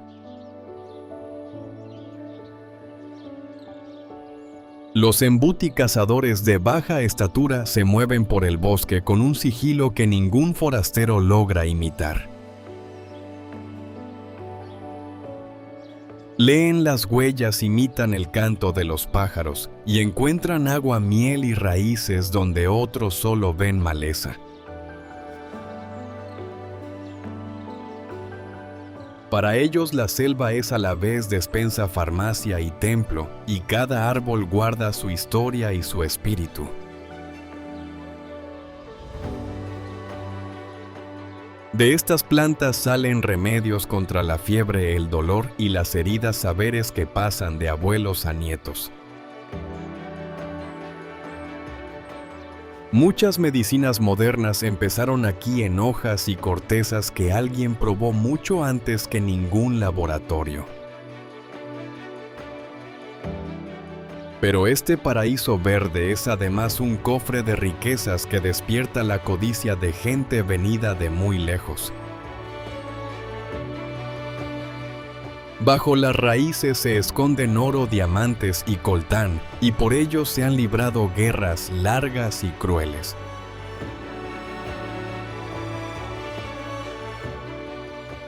Los embuti cazadores de baja estatura se mueven por el bosque con un sigilo que ningún forastero logra imitar. Leen las huellas, imitan el canto de los pájaros y encuentran agua, miel y raíces donde otros solo ven maleza. Para ellos la selva es a la vez despensa, farmacia y templo, y cada árbol guarda su historia y su espíritu. De estas plantas salen remedios contra la fiebre, el dolor y las heridas, saberes que pasan de abuelos a nietos. Muchas medicinas modernas empezaron aquí en hojas y cortezas que alguien probó mucho antes que ningún laboratorio. Pero este paraíso verde es además un cofre de riquezas que despierta la codicia de gente venida de muy lejos. Bajo las raíces se esconden oro, diamantes y coltán, y por ellos se han librado guerras largas y crueles.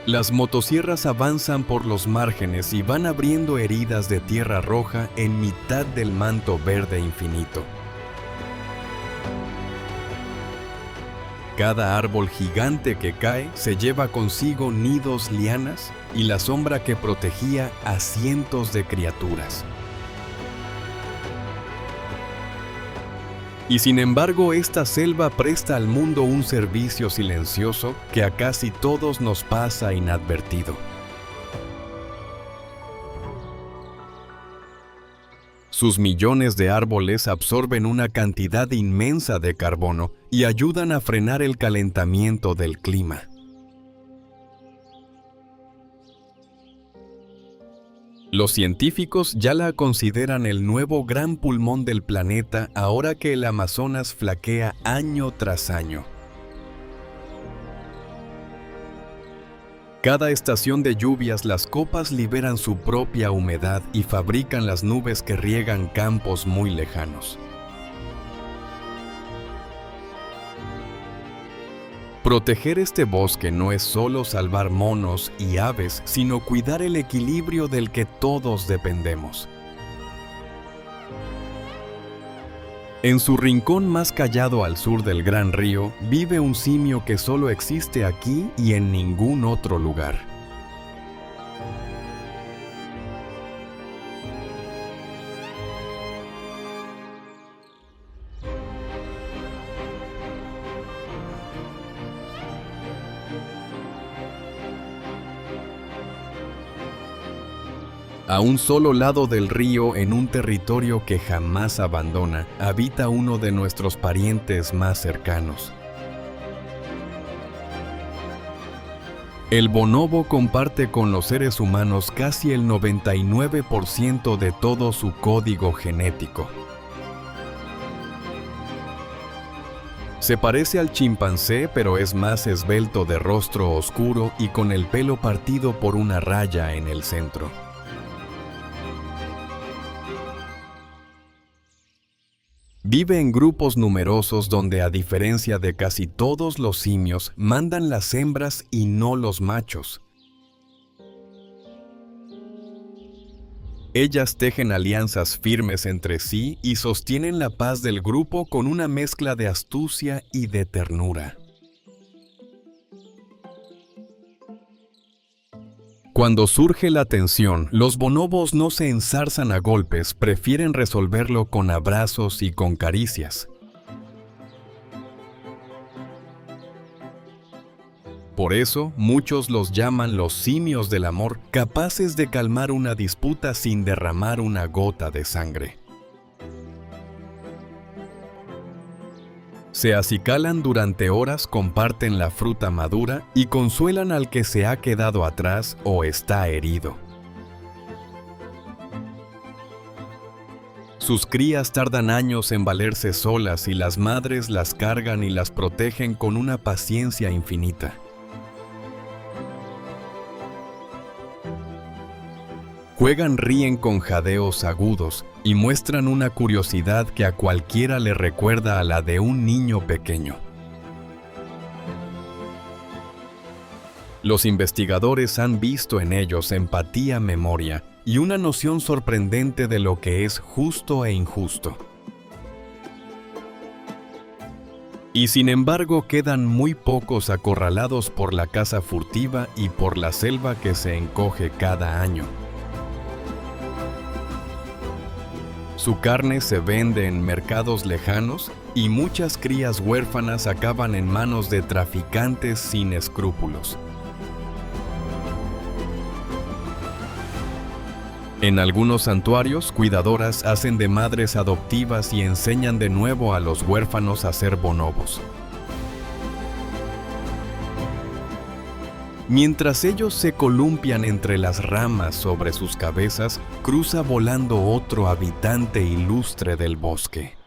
Las motosierras avanzan por los márgenes y van abriendo heridas de tierra roja en mitad del manto verde infinito. Cada árbol gigante que cae se lleva consigo nidos, lianas y la sombra que protegía a cientos de criaturas. Y sin embargo, esta selva presta al mundo un servicio silencioso que a casi todos nos pasa inadvertido. Sus millones de árboles absorben una cantidad inmensa de carbono y ayudan a frenar el calentamiento del clima. Los científicos ya la consideran el nuevo gran pulmón del planeta ahora que el Amazonas flaquea año tras año. Cada estación de lluvias las copas liberan su propia humedad y fabrican las nubes que riegan campos muy lejanos. Proteger este bosque no es solo salvar monos y aves, sino cuidar el equilibrio del que todos dependemos. En su rincón más callado al sur del gran río, vive un simio que solo existe aquí y en ningún otro lugar. A un solo lado del río, en un territorio que jamás abandona, habita uno de nuestros parientes más cercanos. El bonobo comparte con los seres humanos casi el 99% de todo su código genético. Se parece al chimpancé, pero es más esbelto, de rostro oscuro y con el pelo partido por una raya en el centro. Vive en grupos numerosos donde, a diferencia de casi todos los simios, mandan las hembras y no los machos. Ellas tejen alianzas firmes entre sí y sostienen la paz del grupo con una mezcla de astucia y de ternura. Cuando surge la tensión, los bonobos no se enzarzan a golpes, prefieren resolverlo con abrazos y con caricias. Por eso, muchos los llaman los simios del amor, capaces de calmar una disputa sin derramar una gota de sangre. Se acicalan durante horas, comparten la fruta madura y consuelan al que se ha quedado atrás o está herido. Sus crías tardan años en valerse solas y las madres las cargan y las protegen con una paciencia infinita. Juegan, ríen con jadeos agudos y muestran una curiosidad que a cualquiera le recuerda a la de un niño pequeño. Los investigadores han visto en ellos empatía, memoria y una noción sorprendente de lo que es justo e injusto. Y sin embargo quedan muy pocos acorralados por la caza furtiva y por la selva que se encoge cada año. Su carne se vende en mercados lejanos y muchas crías huérfanas acaban en manos de traficantes sin escrúpulos. En algunos santuarios, cuidadoras hacen de madres adoptivas y enseñan de nuevo a los huérfanos a ser bonobos. Mientras ellos se columpian entre las ramas sobre sus cabezas, cruza volando otro habitante ilustre del bosque.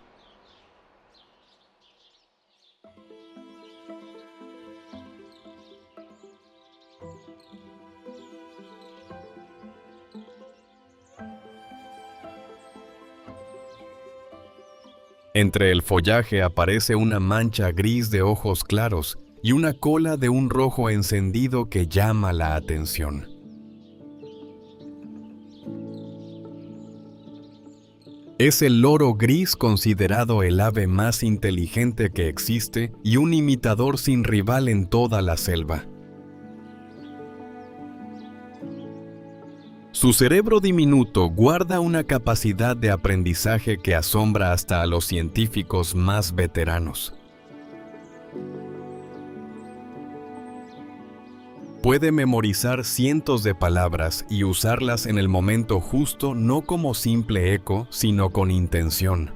Entre el follaje aparece una mancha gris de ojos claros y una cola de un rojo encendido que llama la atención. Es el loro gris, considerado el ave más inteligente que existe y un imitador sin rival en toda la selva. Su cerebro diminuto guarda una capacidad de aprendizaje que asombra hasta a los científicos más veteranos. Puede memorizar cientos de palabras y usarlas en el momento justo, no como simple eco, sino con intención.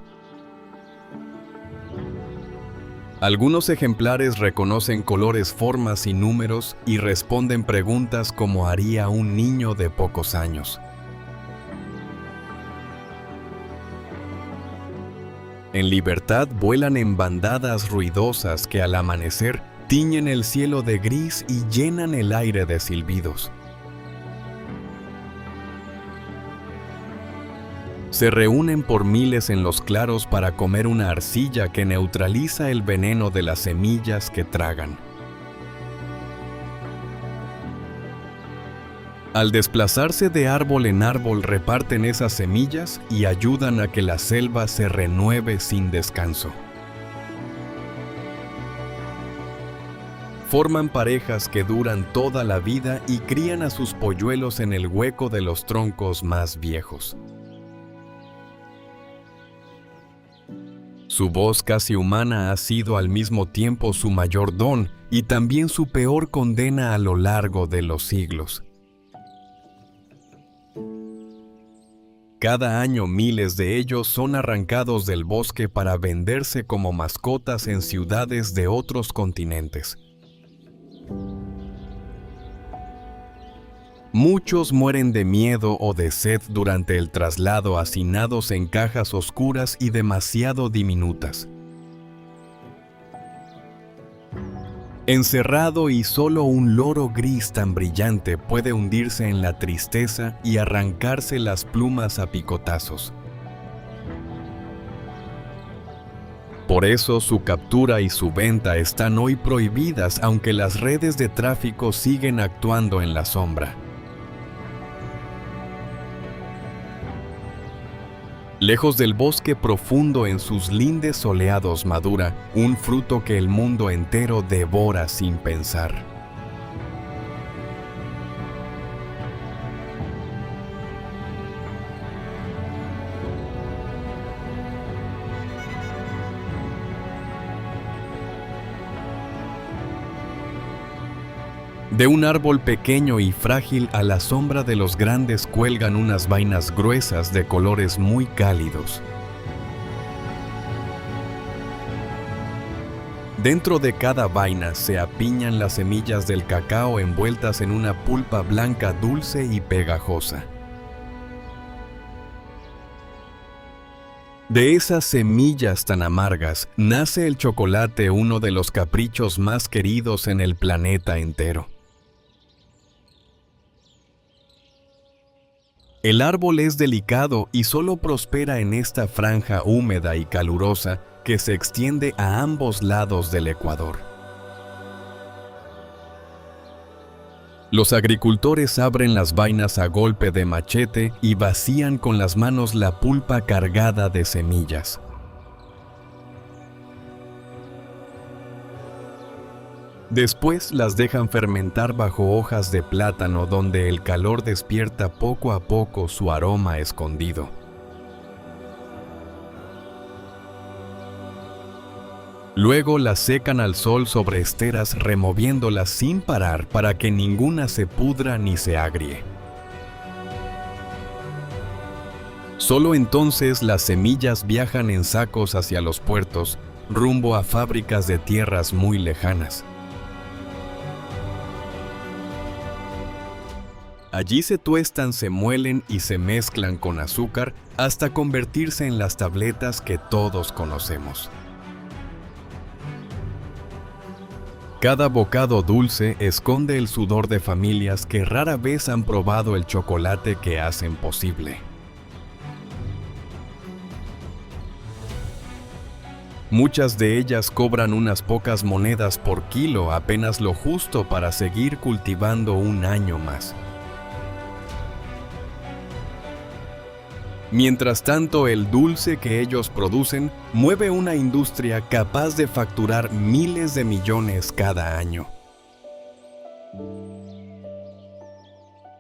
Algunos ejemplares reconocen colores, formas y números y responden preguntas como haría un niño de pocos años. En libertad vuelan en bandadas ruidosas que al amanecer tiñen el cielo de gris y llenan el aire de silbidos. Se reúnen por miles en los claros para comer una arcilla que neutraliza el veneno de las semillas que tragan. Al desplazarse de árbol en árbol reparten esas semillas y ayudan a que la selva se renueve sin descanso. Forman parejas que duran toda la vida y crían a sus polluelos en el hueco de los troncos más viejos. Su voz casi humana ha sido al mismo tiempo su mayor don y también su peor condena a lo largo de los siglos. Cada año miles de ellos son arrancados del bosque para venderse como mascotas en ciudades de otros continentes. Muchos mueren de miedo o de sed durante el traslado, hacinados en cajas oscuras y demasiado diminutas. Encerrado y solo un loro gris tan brillante puede hundirse en la tristeza y arrancarse las plumas a picotazos. Por eso su captura y su venta están hoy prohibidas, aunque las redes de tráfico siguen actuando en la sombra. Lejos del bosque profundo, en sus lindes soleados madura un fruto que el mundo entero devora sin pensar. De un árbol pequeño y frágil a la sombra de los grandes cuelgan unas vainas gruesas de colores muy cálidos. Dentro de cada vaina se apiñan las semillas del cacao envueltas en una pulpa blanca dulce y pegajosa. De esas semillas tan amargas nace el chocolate, uno de los caprichos más queridos en el planeta entero. El árbol es delicado y solo prospera en esta franja húmeda y calurosa que se extiende a ambos lados del Ecuador. Los agricultores abren las vainas a golpe de machete y vacían con las manos la pulpa cargada de semillas. Después las dejan fermentar bajo hojas de plátano, donde el calor despierta poco a poco su aroma escondido. Luego las secan al sol sobre esteras, removiéndolas sin parar para que ninguna se pudra ni se agrie. Solo entonces las semillas viajan en sacos hacia los puertos, rumbo a fábricas de tierras muy lejanas. Allí se tuestan, se muelen y se mezclan con azúcar hasta convertirse en las tabletas que todos conocemos. Cada bocado dulce esconde el sudor de familias que rara vez han probado el chocolate que hacen posible. Muchas de ellas cobran unas pocas monedas por kilo, apenas lo justo para seguir cultivando un año más. Mientras tanto, el dulce que ellos producen mueve una industria capaz de facturar miles de millones cada año.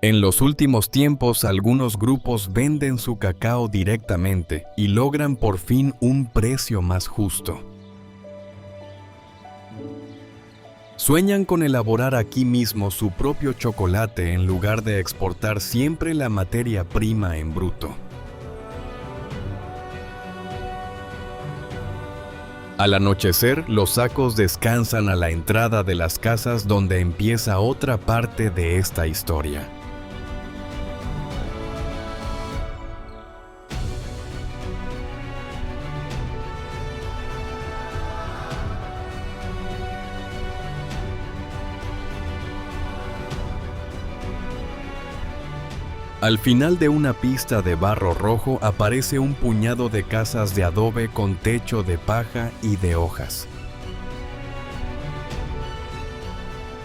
En los últimos tiempos, algunos grupos venden su cacao directamente y logran por fin un precio más justo. Sueñan con elaborar aquí mismo su propio chocolate en lugar de exportar siempre la materia prima en bruto. Al anochecer, los sacos descansan a la entrada de las casas, donde empieza otra parte de esta historia. Al final de una pista de barro rojo aparece un puñado de casas de adobe con techo de paja y de hojas.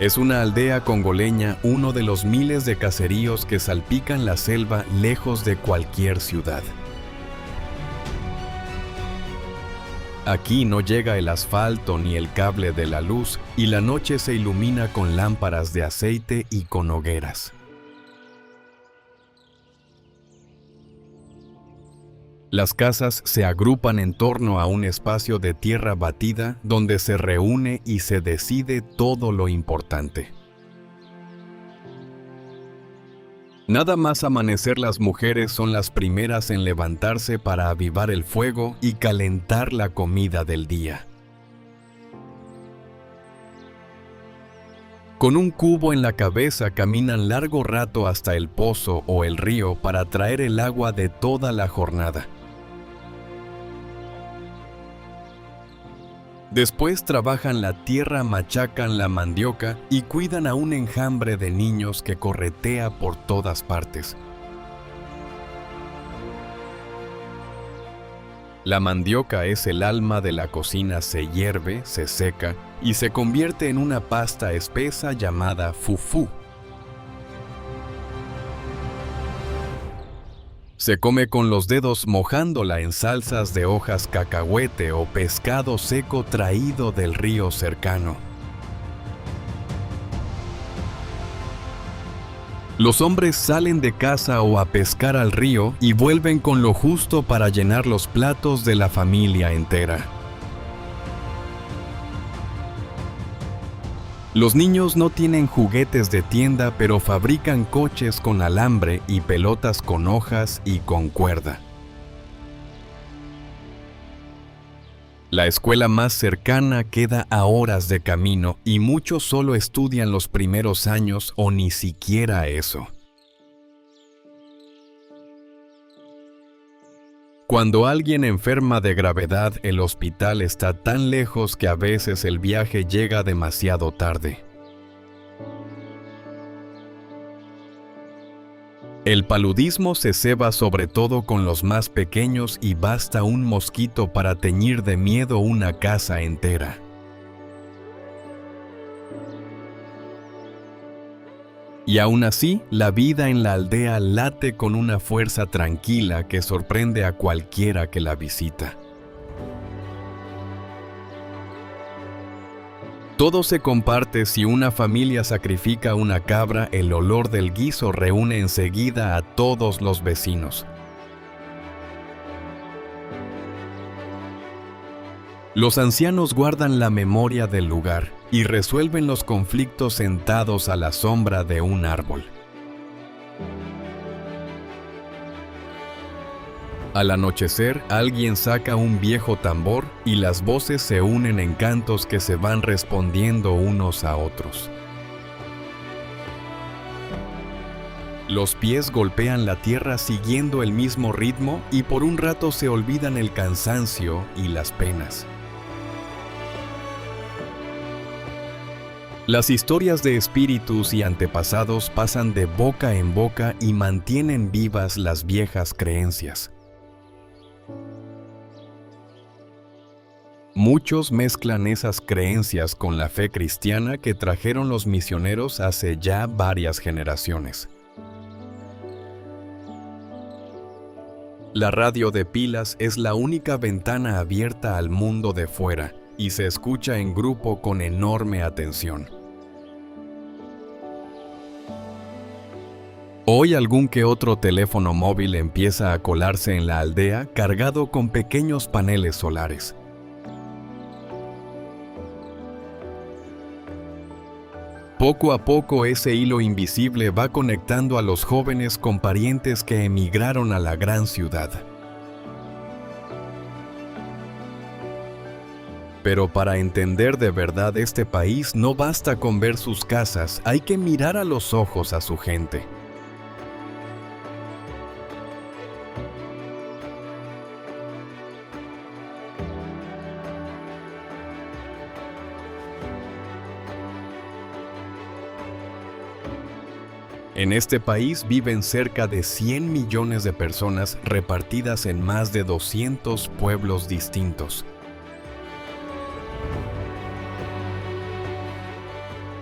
Es una aldea congoleña, uno de los miles de caseríos que salpican la selva lejos de cualquier ciudad. Aquí no llega el asfalto ni el cable de la luz, y la noche se ilumina con lámparas de aceite y con hogueras. Las casas se agrupan en torno a un espacio de tierra batida donde se reúne y se decide todo lo importante. Nada más amanecer, las mujeres son las primeras en levantarse para avivar el fuego y calentar la comida del día. Con un cubo en la cabeza caminan largo rato hasta el pozo o el río para traer el agua de toda la jornada. Después trabajan la tierra, machacan la mandioca y cuidan a un enjambre de niños que corretea por todas partes. La mandioca es el alma de la cocina. Se hierve, se seca y se convierte en una pasta espesa llamada fufú. Se come con los dedos, mojándola en salsas de hojas cacahuete o pescado seco traído del río cercano. Los hombres salen de caza o a pescar al río y vuelven con lo justo para llenar los platos de la familia entera. Los niños no tienen juguetes de tienda, pero fabrican coches con alambre y pelotas con hojas y con cuerda. La escuela más cercana queda a horas de camino y muchos solo estudian los primeros años o ni siquiera eso. Cuando alguien enferma de gravedad, el hospital está tan lejos que a veces el viaje llega demasiado tarde. El paludismo se ceba sobre todo con los más pequeños y basta un mosquito para teñir de miedo una casa entera. Y aún así, la vida en la aldea late con una fuerza tranquila que sorprende a cualquiera que la visita. Todo se comparte. Si una familia sacrifica una cabra, el olor del guiso reúne enseguida a todos los vecinos. Los ancianos guardan la memoria del lugar y resuelven los conflictos sentados a la sombra de un árbol. Al anochecer, alguien saca un viejo tambor y las voces se unen en cantos que se van respondiendo unos a otros. Los pies golpean la tierra siguiendo el mismo ritmo y por un rato se olvidan el cansancio y las penas. Las historias de espíritus y antepasados pasan de boca en boca y mantienen vivas las viejas creencias. Muchos mezclan esas creencias con la fe cristiana que trajeron los misioneros hace ya varias generaciones. La radio de pilas es la única ventana abierta al mundo de fuera y se escucha en grupo con enorme atención. Hoy algún que otro teléfono móvil empieza a colarse en la aldea cargado con pequeños paneles solares. Poco a poco ese hilo invisible va conectando a los jóvenes con parientes que emigraron a la gran ciudad. Pero para entender de verdad este país no basta con ver sus casas, hay que mirar a los ojos a su gente. En este país viven cerca de 100 millones de personas repartidas en más de 200 pueblos distintos.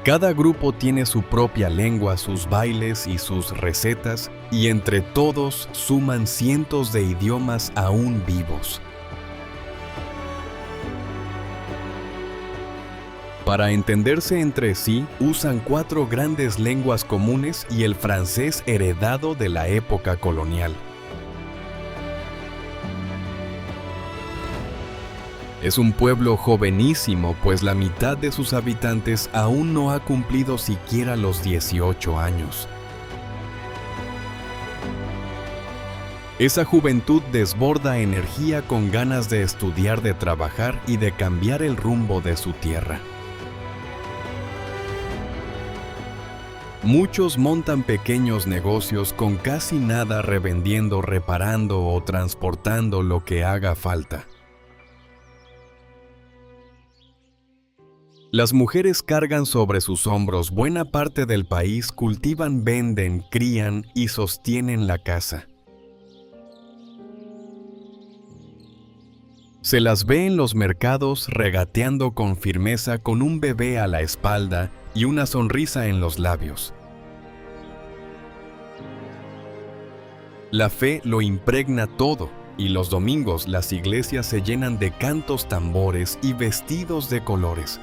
Cada grupo tiene su propia lengua, sus bailes y sus recetas, y entre todos suman cientos de idiomas aún vivos. Para entenderse entre sí, usan 4 grandes lenguas comunes y el francés heredado de la época colonial. Es un pueblo jovenísimo, pues la mitad de sus habitantes aún no ha cumplido siquiera los 18 años. Esa juventud desborda energía con ganas de estudiar, de trabajar y de cambiar el rumbo de su tierra. Muchos montan pequeños negocios con casi nada, revendiendo, reparando o transportando lo que haga falta. Las mujeres cargan sobre sus hombros buena parte del país, cultivan, venden, crían y sostienen la casa. Se las ve en los mercados regateando con firmeza con un bebé a la espalda y una sonrisa en los labios. La fe lo impregna todo y los domingos las iglesias se llenan de cantos, tambores y vestidos de colores.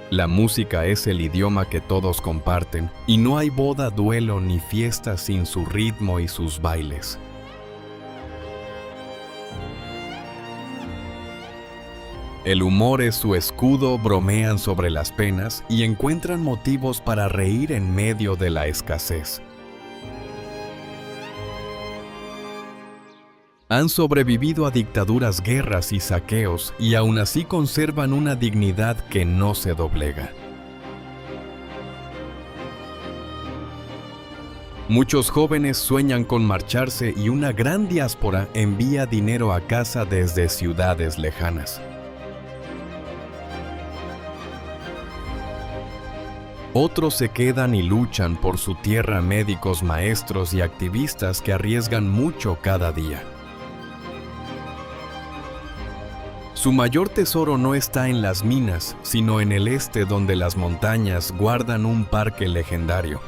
La música es el idioma que todos comparten y no hay boda, duelo ni fiesta sin su ritmo y sus bailes. El humor es su escudo, bromean sobre las penas y encuentran motivos para reír en medio de la escasez. Han sobrevivido a dictaduras, guerras y saqueos y aún así conservan una dignidad que no se doblega. Muchos jóvenes sueñan con marcharse y una gran diáspora envía dinero a casa desde ciudades lejanas. Otros se quedan y luchan por su tierra, médicos, maestros y activistas que arriesgan mucho cada día. Su mayor tesoro no está en las minas, sino en el este, donde las montañas guardan un parque legendario.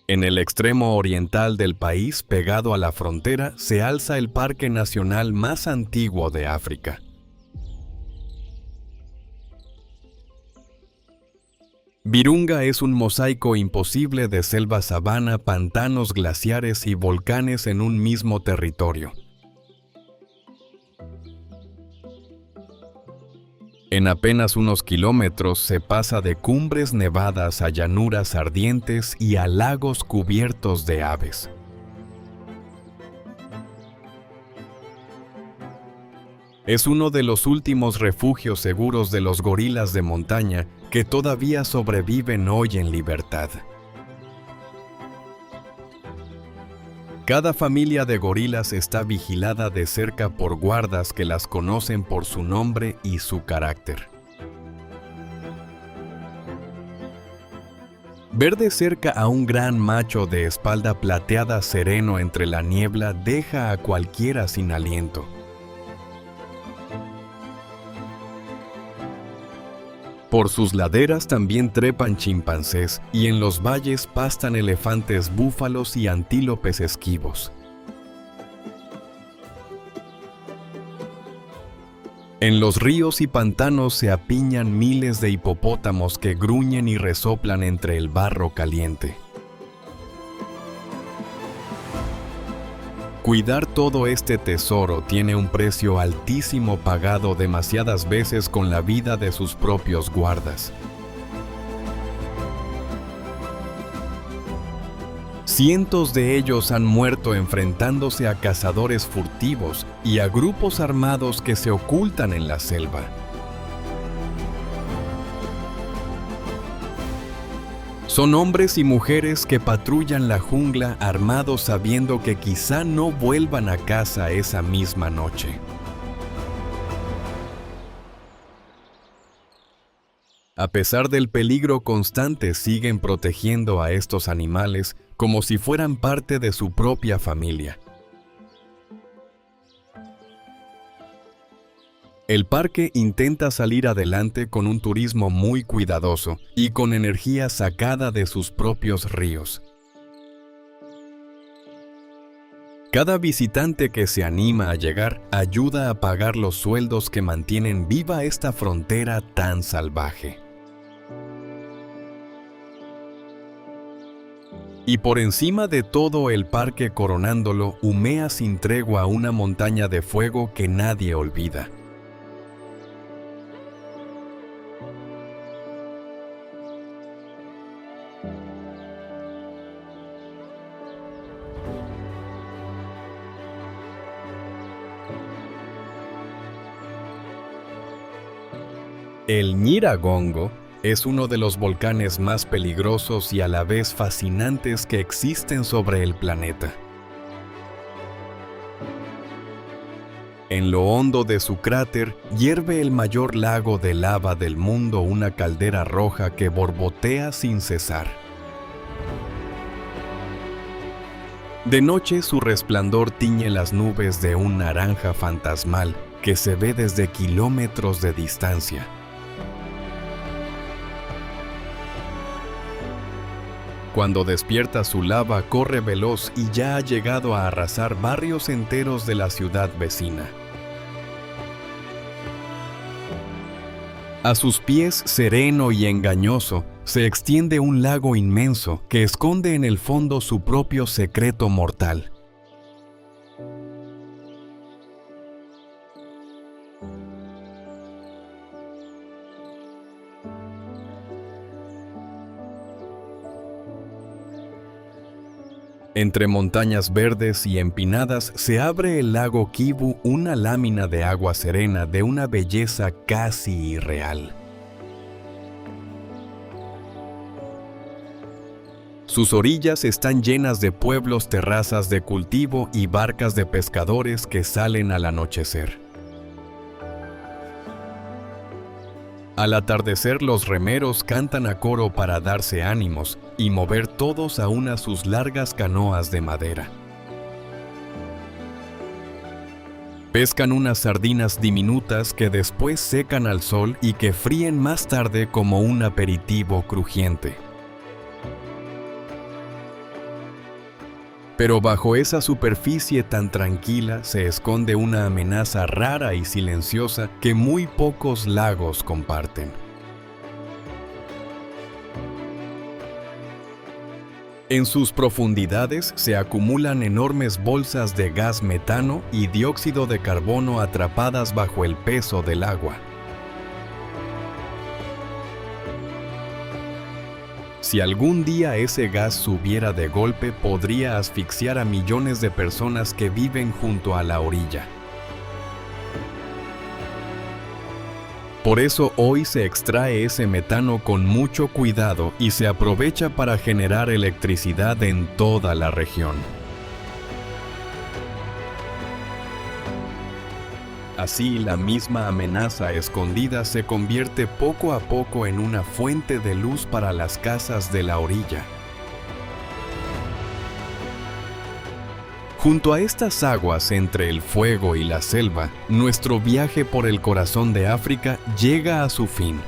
En el extremo oriental del país, pegado a la frontera, se alza el parque nacional más antiguo de África. Virunga es un mosaico imposible de selva sabana, pantanos, glaciares y volcanes en un mismo territorio. En apenas unos kilómetros se pasa de cumbres nevadas a llanuras ardientes y a lagos cubiertos de aves. Es uno de los últimos refugios seguros de los gorilas de montaña que todavía sobreviven hoy en libertad. Cada familia de gorilas está vigilada de cerca por guardas que las conocen por su nombre y su carácter. Ver de cerca a un gran macho de espalda plateada sereno entre la niebla deja a cualquiera sin aliento. Por sus laderas también trepan chimpancés y en los valles pastan elefantes, búfalos y antílopes esquivos. En los ríos y pantanos se apiñan miles de hipopótamos que gruñen y resoplan entre el barro caliente. Cuidar todo este tesoro tiene un precio altísimo pagado demasiadas veces con la vida de sus propios guardas. Cientos de ellos han muerto enfrentándose a cazadores furtivos y a grupos armados que se ocultan en la selva. Son hombres y mujeres que patrullan la jungla armados sabiendo que quizá no vuelvan a casa esa misma noche. A pesar del peligro constante, siguen protegiendo a estos animales como si fueran parte de su propia familia. El parque intenta salir adelante con un turismo muy cuidadoso y con energía sacada de sus propios ríos. Cada visitante que se anima a llegar ayuda a pagar los sueldos que mantienen viva esta frontera tan salvaje. Y por encima de todo el parque coronándolo, humea sin tregua una montaña de fuego que nadie olvida. El Nyiragongo es uno de los volcanes más peligrosos y a la vez fascinantes que existen sobre el planeta. En lo hondo de su cráter hierve el mayor lago de lava del mundo, una caldera roja que borbotea sin cesar. De noche su resplandor tiñe las nubes de un naranja fantasmal que se ve desde kilómetros de distancia. Cuando despierta su lava, corre veloz y ya ha llegado a arrasar barrios enteros de la ciudad vecina. A sus pies, sereno y engañoso, se extiende un lago inmenso que esconde en el fondo su propio secreto mortal. Entre montañas verdes y empinadas se abre el lago Kivu, una lámina de agua serena de una belleza casi irreal. Sus orillas están llenas de pueblos, terrazas de cultivo y barcas de pescadores que salen al anochecer. Al atardecer, los remeros cantan a coro para darse ánimos y mover todos a una sus largas canoas de madera. Pescan unas sardinas diminutas que después secan al sol y que fríen más tarde como un aperitivo crujiente. Pero bajo esa superficie tan tranquila se esconde una amenaza rara y silenciosa que muy pocos lagos comparten. En sus profundidades se acumulan enormes bolsas de gas metano y dióxido de carbono atrapadas bajo el peso del agua. Si algún día ese gas subiera de golpe, podría asfixiar a millones de personas que viven junto a la orilla. Por eso hoy se extrae ese metano con mucho cuidado y se aprovecha para generar electricidad en toda la región. Así, la misma amenaza escondida se convierte poco a poco en una fuente de luz para las casas de la orilla. Junto a estas aguas entre el fuego y la selva, nuestro viaje por el corazón de África llega a su fin.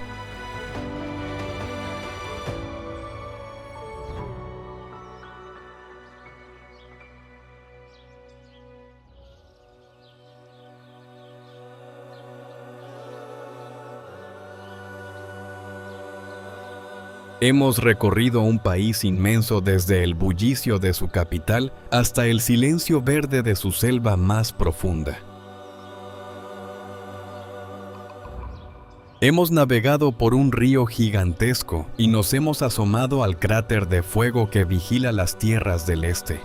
Hemos recorrido un país inmenso desde el bullicio de su capital hasta el silencio verde de su selva más profunda. Hemos navegado por un río gigantesco y nos hemos asomado al cráter de fuego que vigila las tierras del este.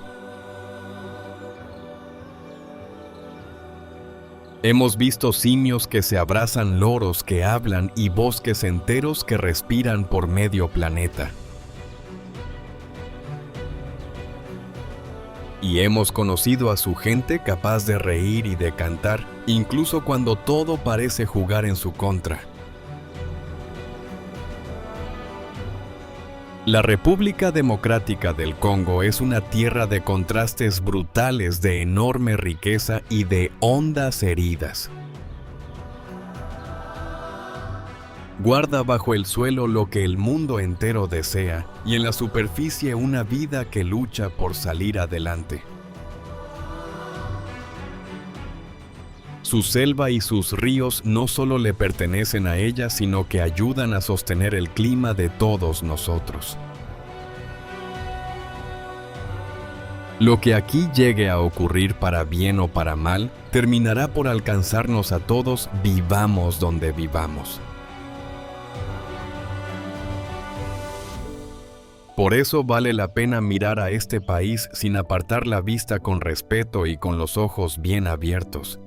Hemos visto simios que se abrazan, loros que hablan y bosques enteros que respiran por medio planeta. Y hemos conocido a su gente capaz de reír y de cantar, incluso cuando todo parece jugar en su contra. La República Democrática del Congo es una tierra de contrastes brutales, de enorme riqueza y de hondas heridas. Guarda bajo el suelo lo que el mundo entero desea y en la superficie una vida que lucha por salir adelante. Su selva y sus ríos no solo le pertenecen a ella, sino que ayudan a sostener el clima de todos nosotros. Lo que aquí llegue a ocurrir para bien o para mal, terminará por alcanzarnos a todos, vivamos donde vivamos. Por eso vale la pena mirar a este país sin apartar la vista, con respeto y con los ojos bien abiertos.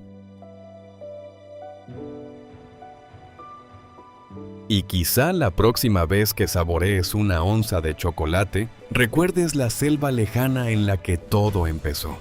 Y quizá la próxima vez que saborees una onza de chocolate, recuerdes la selva lejana en la que todo empezó.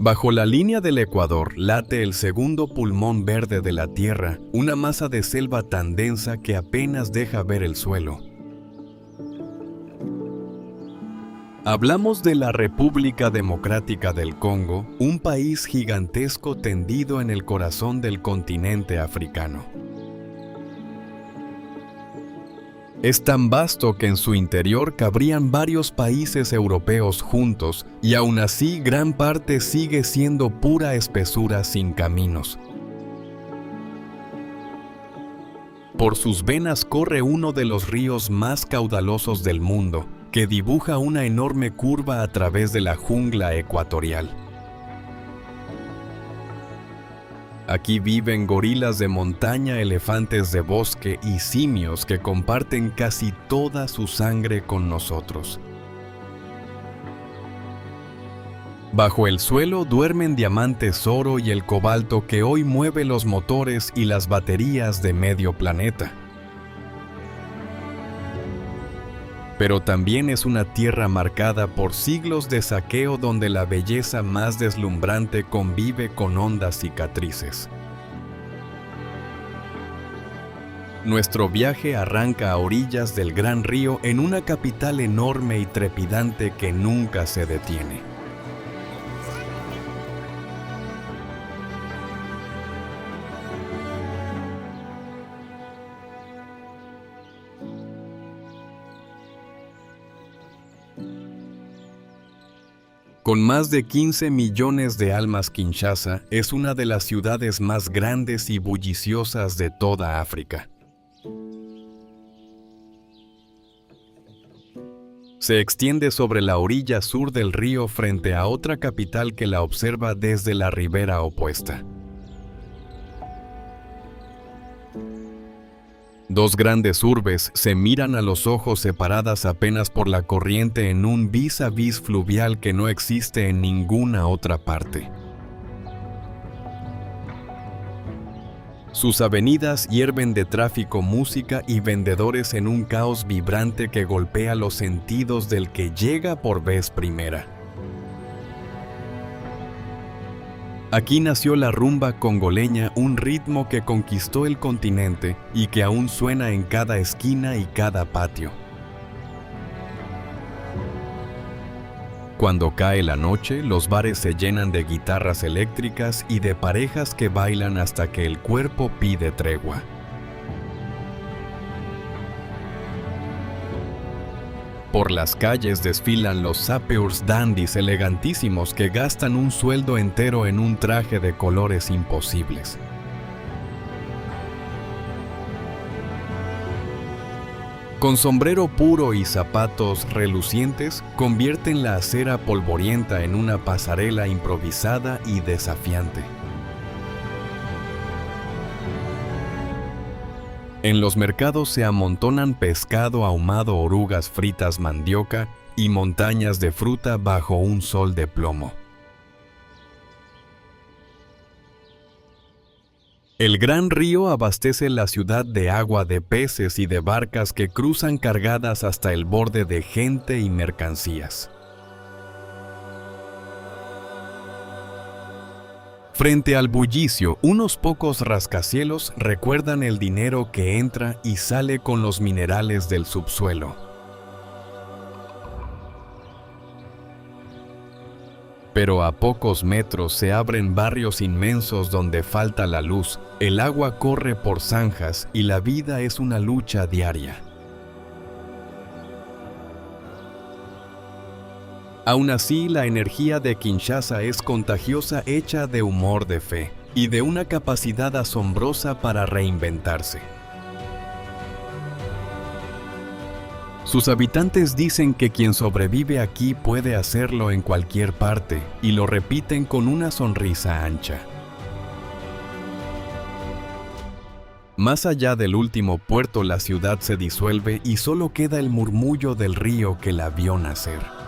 Bajo la línea del Ecuador late el segundo pulmón verde de la Tierra, una masa de selva tan densa que apenas deja ver el suelo. Hablamos de la República Democrática del Congo, un país gigantesco tendido en el corazón del continente africano. Es tan vasto que en su interior cabrían varios países europeos juntos, y aún así gran parte sigue siendo pura espesura sin caminos. Por sus venas corre uno de los ríos más caudalosos del mundo, que dibuja una enorme curva a través de la jungla ecuatorial. Aquí viven gorilas de montaña, elefantes de bosque y simios que comparten casi toda su sangre con nosotros. Bajo el suelo duermen diamantes oro y el cobalto que hoy mueve los motores y las baterías de medio planeta. Pero también es una tierra marcada por siglos de saqueo donde la belleza más deslumbrante convive con hondas cicatrices. Nuestro viaje arranca a orillas del gran río en una capital enorme y trepidante que nunca se detiene. Con más de 15 millones de almas, Kinshasa es una de las ciudades más grandes y bulliciosas de toda África. Se extiende sobre la orilla sur del río frente a otra capital que la observa desde la ribera opuesta. Dos grandes urbes se miran a los ojos separadas apenas por la corriente en un vis a vis fluvial que no existe en ninguna otra parte. Sus avenidas hierven de tráfico, música y vendedores en un caos vibrante que golpea los sentidos del que llega por vez primera. Aquí nació la rumba congoleña, un ritmo que conquistó el continente y que aún suena en cada esquina y cada patio. Cuando cae la noche, los bares se llenan de guitarras eléctricas y de parejas que bailan hasta que el cuerpo pide tregua. Por las calles desfilan los sappeurs dandies elegantísimos que gastan un sueldo entero en un traje de colores imposibles. Con sombrero puro y zapatos relucientes, convierten la acera polvorienta en una pasarela improvisada y desafiante. En los mercados se amontonan pescado ahumado, orugas fritas, mandioca y montañas de fruta bajo un sol de plomo. El gran río abastece la ciudad de agua, de peces y de barcas que cruzan cargadas hasta el borde de gente y mercancías. Frente al bullicio, unos pocos rascacielos recuerdan el dinero que entra y sale con los minerales del subsuelo. Pero a pocos metros se abren barrios inmensos donde falta la luz, el agua corre por zanjas y la vida es una lucha diaria. Aún así, la energía de Kinshasa es contagiosa, hecha de humor, de fe y de una capacidad asombrosa para reinventarse. Sus habitantes dicen que quien sobrevive aquí puede hacerlo en cualquier parte y lo repiten con una sonrisa ancha. Más allá del último puerto, la ciudad se disuelve y solo queda el murmullo del río que la vio nacer.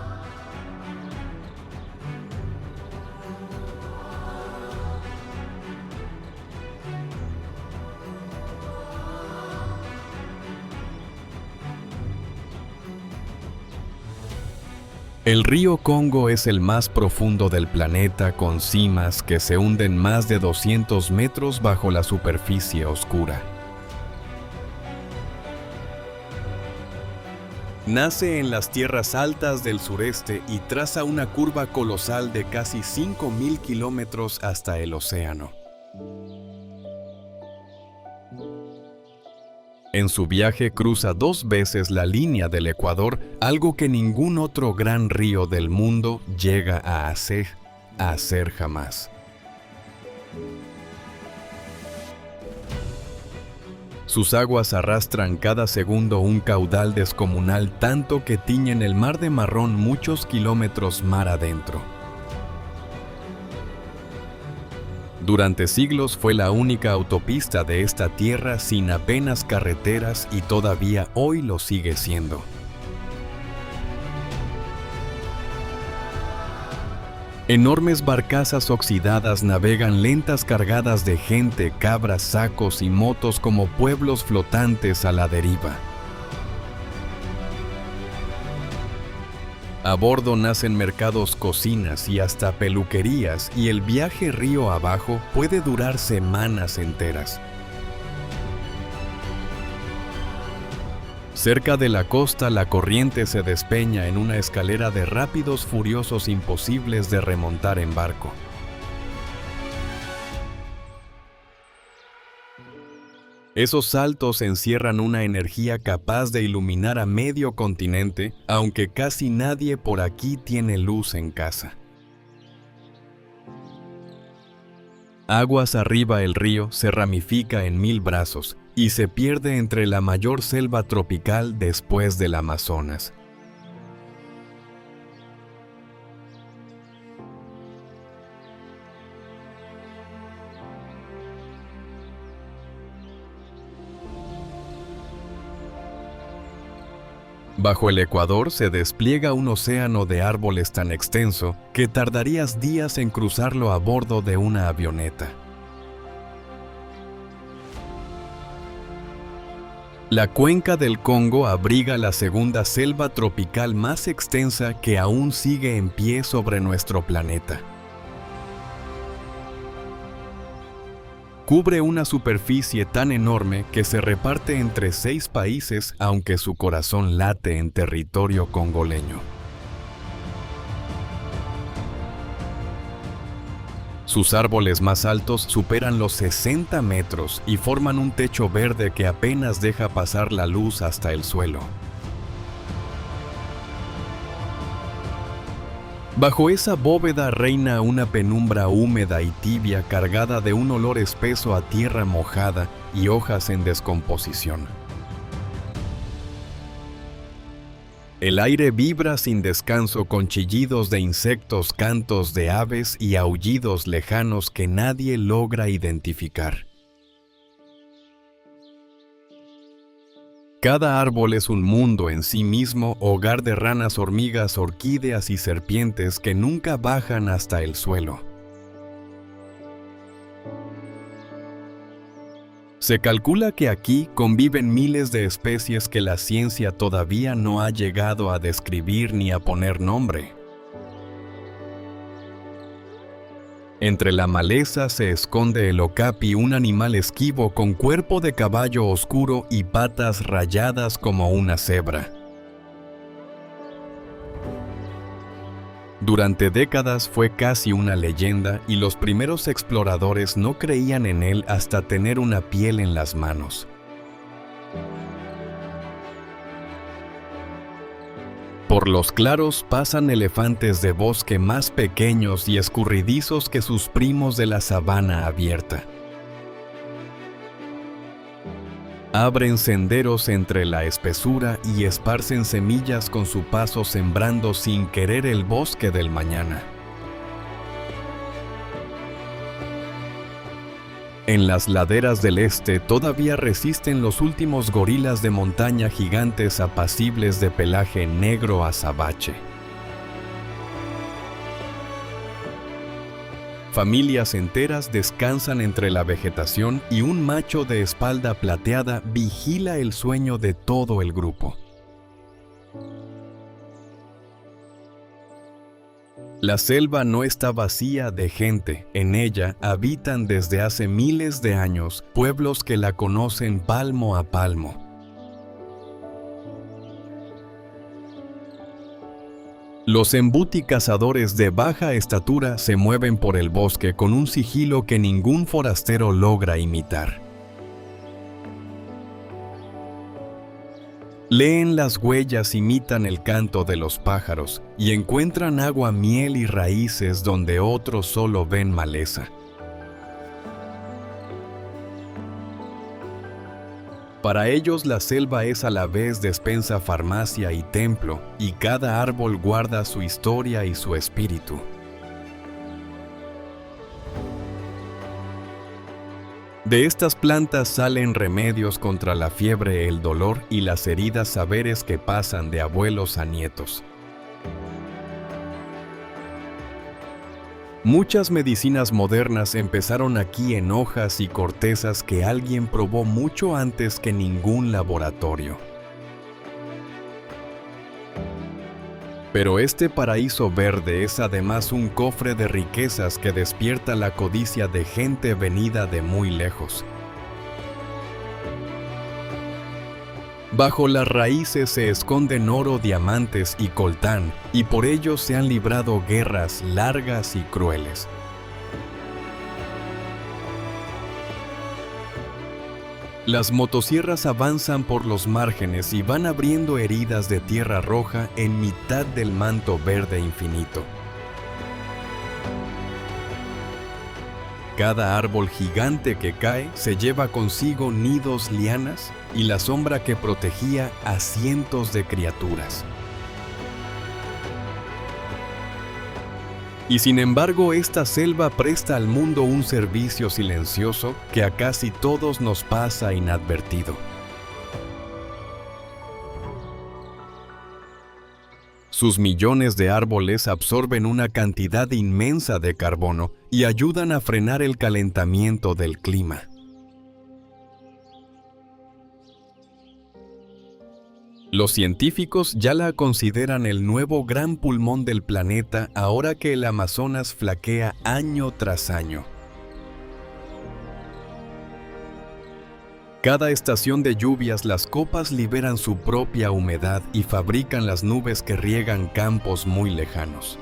El río Congo es el más profundo del planeta, con cimas que se hunden más de 200 metros bajo la superficie oscura. Nace en las tierras altas del sureste y traza una curva colosal de casi 5.000 kilómetros hasta el océano. En su viaje cruza 2 veces la línea del Ecuador, algo que ningún otro gran río del mundo llega a hacer jamás. Sus aguas arrastran cada segundo un caudal descomunal, tanto que tiñen el mar de marrón muchos kilómetros mar adentro. Durante siglos fue la única autopista de esta tierra sin apenas carreteras y todavía hoy lo sigue siendo. Enormes barcazas oxidadas navegan lentas cargadas de gente, cabras, sacos y motos como pueblos flotantes a la deriva. A bordo nacen mercados, cocinas y hasta peluquerías, y el viaje río abajo puede durar semanas enteras. Cerca de la costa, la corriente se despeña en una escalera de rápidos furiosos imposibles de remontar en barco. Esos saltos encierran una energía capaz de iluminar a medio continente, aunque casi nadie por aquí tiene luz en casa. Aguas arriba, el río se ramifica en 1000 brazos y se pierde entre la mayor selva tropical después del Amazonas. Bajo el Ecuador se despliega un océano de árboles tan extenso que tardarías días en cruzarlo a bordo de una avioneta. La cuenca del Congo abriga la segunda selva tropical más extensa que aún sigue en pie sobre nuestro planeta. Cubre una superficie tan enorme que se reparte entre 6 países, aunque su corazón late en territorio congoleño. Sus árboles más altos superan los 60 metros y forman un techo verde que apenas deja pasar la luz hasta el suelo. Bajo esa bóveda reina una penumbra húmeda y tibia cargada de un olor espeso a tierra mojada y hojas en descomposición. El aire vibra sin descanso con chillidos de insectos, cantos de aves y aullidos lejanos que nadie logra identificar. Cada árbol es un mundo en sí mismo, hogar de ranas, hormigas, orquídeas y serpientes que nunca bajan hasta el suelo. Se calcula que aquí conviven miles de especies que la ciencia todavía no ha llegado a describir ni a poner nombre. Entre la maleza se esconde el okapi, un animal esquivo con cuerpo de caballo oscuro y patas rayadas como una cebra. Durante décadas fue casi una leyenda y los primeros exploradores no creían en él hasta tener una piel en las manos. Por los claros pasan elefantes de bosque más pequeños y escurridizos que sus primos de la sabana abierta. Abren senderos entre la espesura y esparcen semillas con su paso, sembrando sin querer el bosque del mañana. En las laderas del este todavía resisten los últimos gorilas de montaña, gigantes apacibles de pelaje negro azabache. Familias enteras descansan entre la vegetación y un macho de espalda plateada vigila el sueño de todo el grupo. La selva no está vacía de gente, en ella habitan desde hace miles de años pueblos que la conocen palmo a palmo. Los embuti cazadores de baja estatura se mueven por el bosque con un sigilo que ningún forastero logra imitar. Leen las huellas, imitan el canto de los pájaros y encuentran agua, miel y raíces donde otros solo ven maleza. Para ellos la selva es a la vez despensa, farmacia y templo, y cada árbol guarda su historia y su espíritu. De estas plantas salen remedios contra la fiebre, el dolor y las heridas, saberes que pasan de abuelos a nietos. Muchas medicinas modernas empezaron aquí en hojas y cortezas que alguien probó mucho antes que ningún laboratorio. Pero este paraíso verde es además un cofre de riquezas que despierta la codicia de gente venida de muy lejos. Bajo las raíces se esconden oro, diamantes y coltán, y por ellos se han librado guerras largas y crueles. Las motosierras avanzan por los márgenes y van abriendo heridas de tierra roja en mitad del manto verde infinito. Cada árbol gigante que cae se lleva consigo nidos, lianas y la sombra que protegía a cientos de criaturas. Y sin embargo, esta selva presta al mundo un servicio silencioso que a casi todos nos pasa inadvertido. Sus millones de árboles absorben una cantidad inmensa de carbono y ayudan a frenar el calentamiento del clima. Los científicos ya la consideran el nuevo gran pulmón del planeta ahora que el Amazonas flaquea año tras año. Cada estación de lluvias las copas liberan su propia humedad y fabrican las nubes que riegan campos muy lejanos.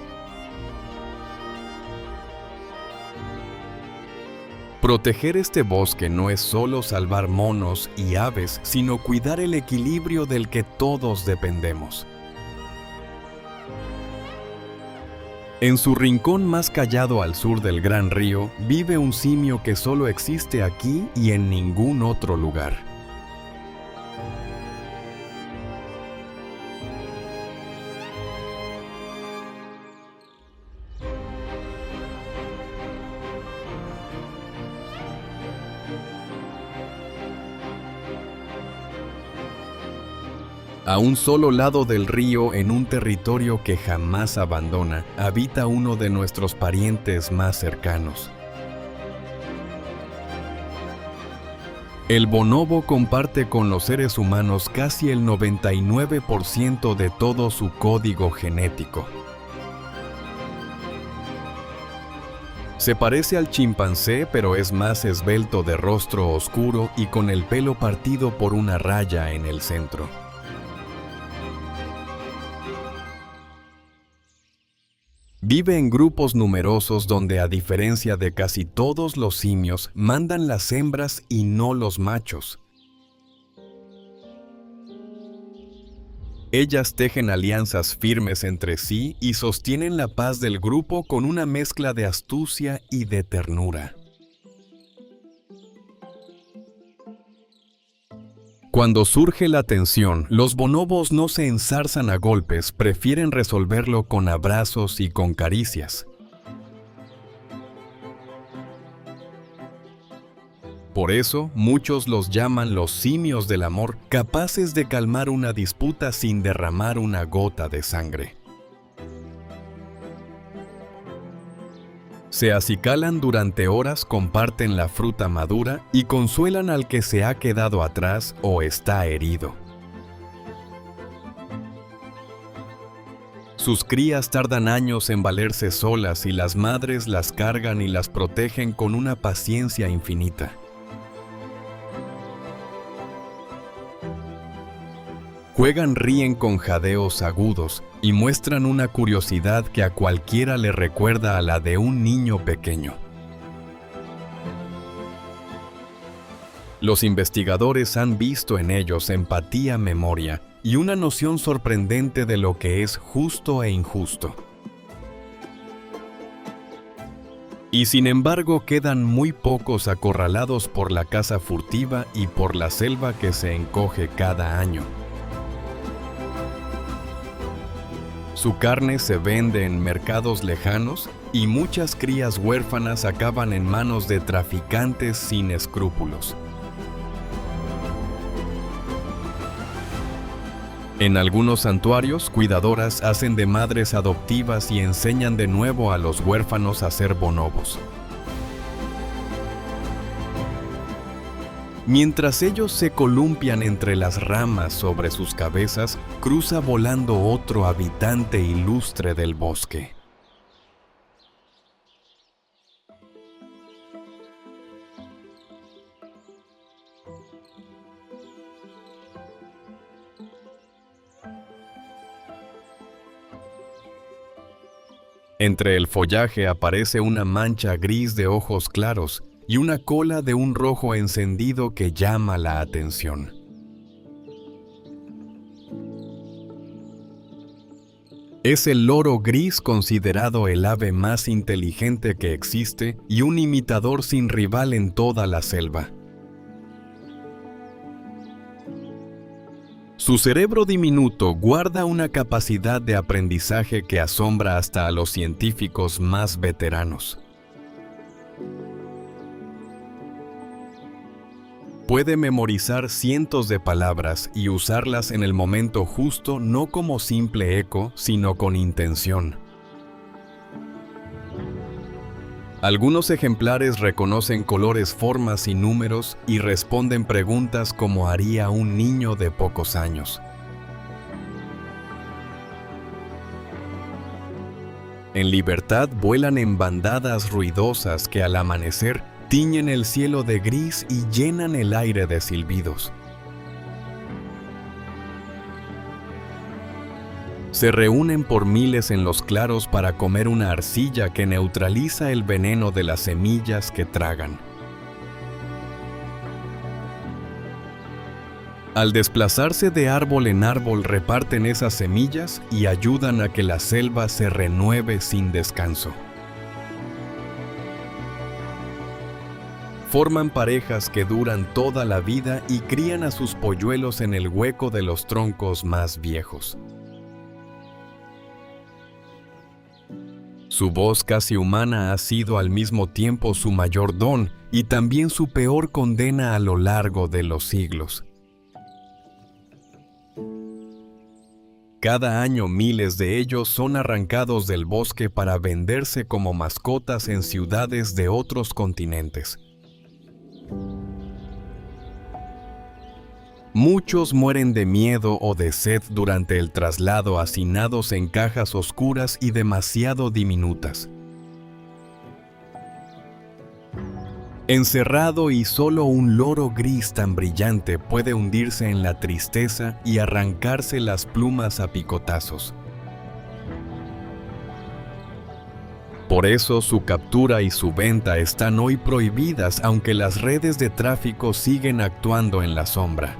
Proteger este bosque no es solo salvar monos y aves, sino cuidar el equilibrio del que todos dependemos. En su rincón más callado al sur del gran río, vive un simio que solo existe aquí y en ningún otro lugar. A un solo lado del río, en un territorio que jamás abandona, habita uno de nuestros parientes más cercanos. El bonobo comparte con los seres humanos casi el 99% de todo su código genético. Se parece al chimpancé, pero es más esbelto, de rostro oscuro y con el pelo partido por una raya en el centro. Vive en grupos numerosos donde, a diferencia de casi todos los simios, mandan las hembras y no los machos. Ellas tejen alianzas firmes entre sí y sostienen la paz del grupo con una mezcla de astucia y de ternura. Cuando surge la tensión, los bonobos no se enzarzan a golpes, prefieren resolverlo con abrazos y con caricias. Por eso, muchos los llaman los simios del amor, capaces de calmar una disputa sin derramar una gota de sangre. Se acicalan durante horas, comparten la fruta madura y consuelan al que se ha quedado atrás o está herido. Sus crías tardan años en valerse solas y las madres las cargan y las protegen con una paciencia infinita. Juegan, ríen con jadeos agudos y muestran una curiosidad que a cualquiera le recuerda a la de un niño pequeño. Los investigadores han visto en ellos empatía, memoria y una noción sorprendente de lo que es justo e injusto. Y sin embargo quedan muy pocos acorralados por la caza furtiva y por la selva que se encoge cada año. Su carne se vende en mercados lejanos y muchas crías huérfanas acaban en manos de traficantes sin escrúpulos. En algunos santuarios, cuidadoras hacen de madres adoptivas y enseñan de nuevo a los huérfanos a ser bonobos. Mientras ellos se columpian entre las ramas sobre sus cabezas, cruza volando otro habitante ilustre del bosque. Entre el follaje aparece una mancha gris de ojos claros y una cola de un rojo encendido que llama la atención. Es el loro gris, considerado el ave más inteligente que existe y un imitador sin rival en toda la selva. Su cerebro diminuto guarda una capacidad de aprendizaje que asombra hasta a los científicos más veteranos. Puede memorizar cientos de palabras y usarlas en el momento justo, no como simple eco, sino con intención. Algunos ejemplares reconocen colores, formas y números y responden preguntas como haría un niño de pocos años. En libertad vuelan en bandadas ruidosas que al amanecer tiñen el cielo de gris y llenan el aire de silbidos. Se reúnen por miles en los claros para comer una arcilla que neutraliza el veneno de las semillas que tragan. Al desplazarse de árbol en árbol reparten esas semillas y ayudan a que la selva se renueve sin descanso. Forman parejas que duran toda la vida y crían a sus polluelos en el hueco de los troncos más viejos. Su voz casi humana ha sido al mismo tiempo su mayor don y también su peor condena a lo largo de los siglos. Cada año miles de ellos son arrancados del bosque para venderse como mascotas en ciudades de otros continentes. Muchos mueren de miedo o de sed durante el traslado, hacinados en cajas oscuras y demasiado diminutas. Encerrado y solo un loro gris tan brillante puede hundirse en la tristeza y arrancarse las plumas a picotazos. Por eso su captura y su venta están hoy prohibidas, aunque las redes de tráfico siguen actuando en la sombra.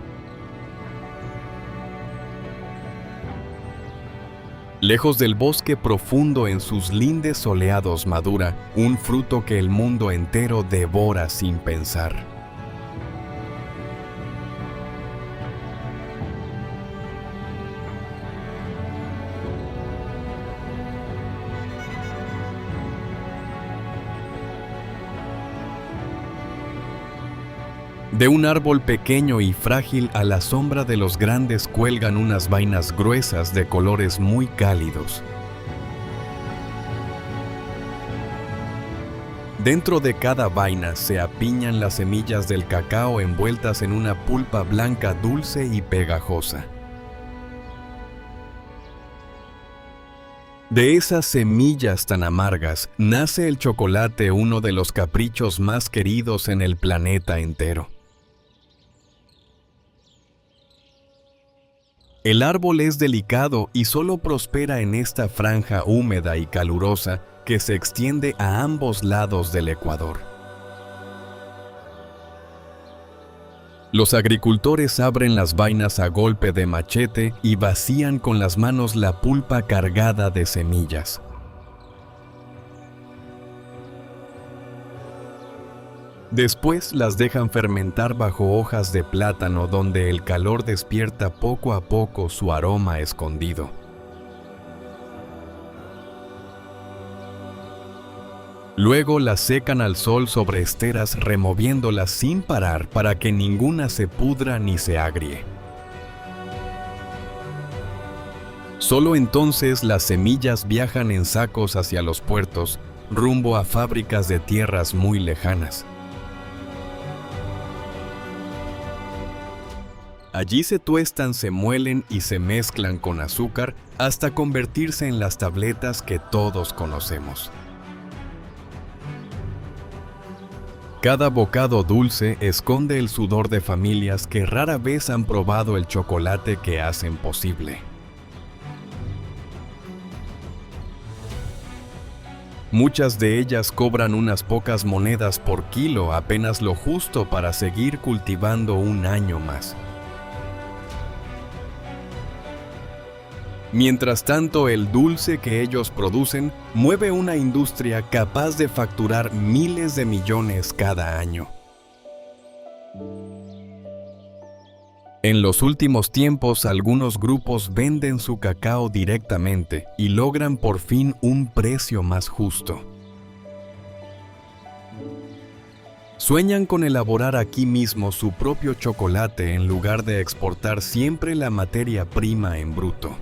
Lejos del bosque profundo, en sus lindes soleados madura un fruto que el mundo entero devora sin pensar. De un árbol pequeño y frágil a la sombra de los grandes cuelgan unas vainas gruesas de colores muy cálidos. Dentro de cada vaina se apiñan las semillas del cacao envueltas en una pulpa blanca dulce y pegajosa. De esas semillas tan amargas nace el chocolate, uno de los caprichos más queridos en el planeta entero. El árbol es delicado y solo prospera en esta franja húmeda y calurosa que se extiende a ambos lados del Ecuador. Los agricultores abren las vainas a golpe de machete y vacían con las manos la pulpa cargada de semillas. Después las dejan fermentar bajo hojas de plátano, donde el calor despierta poco a poco su aroma escondido. Luego las secan al sol sobre esteras, removiéndolas sin parar para que ninguna se pudra ni se agrie. Solo entonces las semillas viajan en sacos hacia los puertos, rumbo a fábricas de tierras muy lejanas. Allí se tuestan, se muelen y se mezclan con azúcar hasta convertirse en las tabletas que todos conocemos. Cada bocado dulce esconde el sudor de familias que rara vez han probado el chocolate que hacen posible. Muchas de ellas cobran unas pocas monedas por kilo, apenas lo justo para seguir cultivando un año más. Mientras tanto, el dulce que ellos producen mueve una industria capaz de facturar miles de millones cada año. En los últimos tiempos, algunos grupos venden su cacao directamente y logran por fin un precio más justo. Sueñan con elaborar aquí mismo su propio chocolate en lugar de exportar siempre la materia prima en bruto.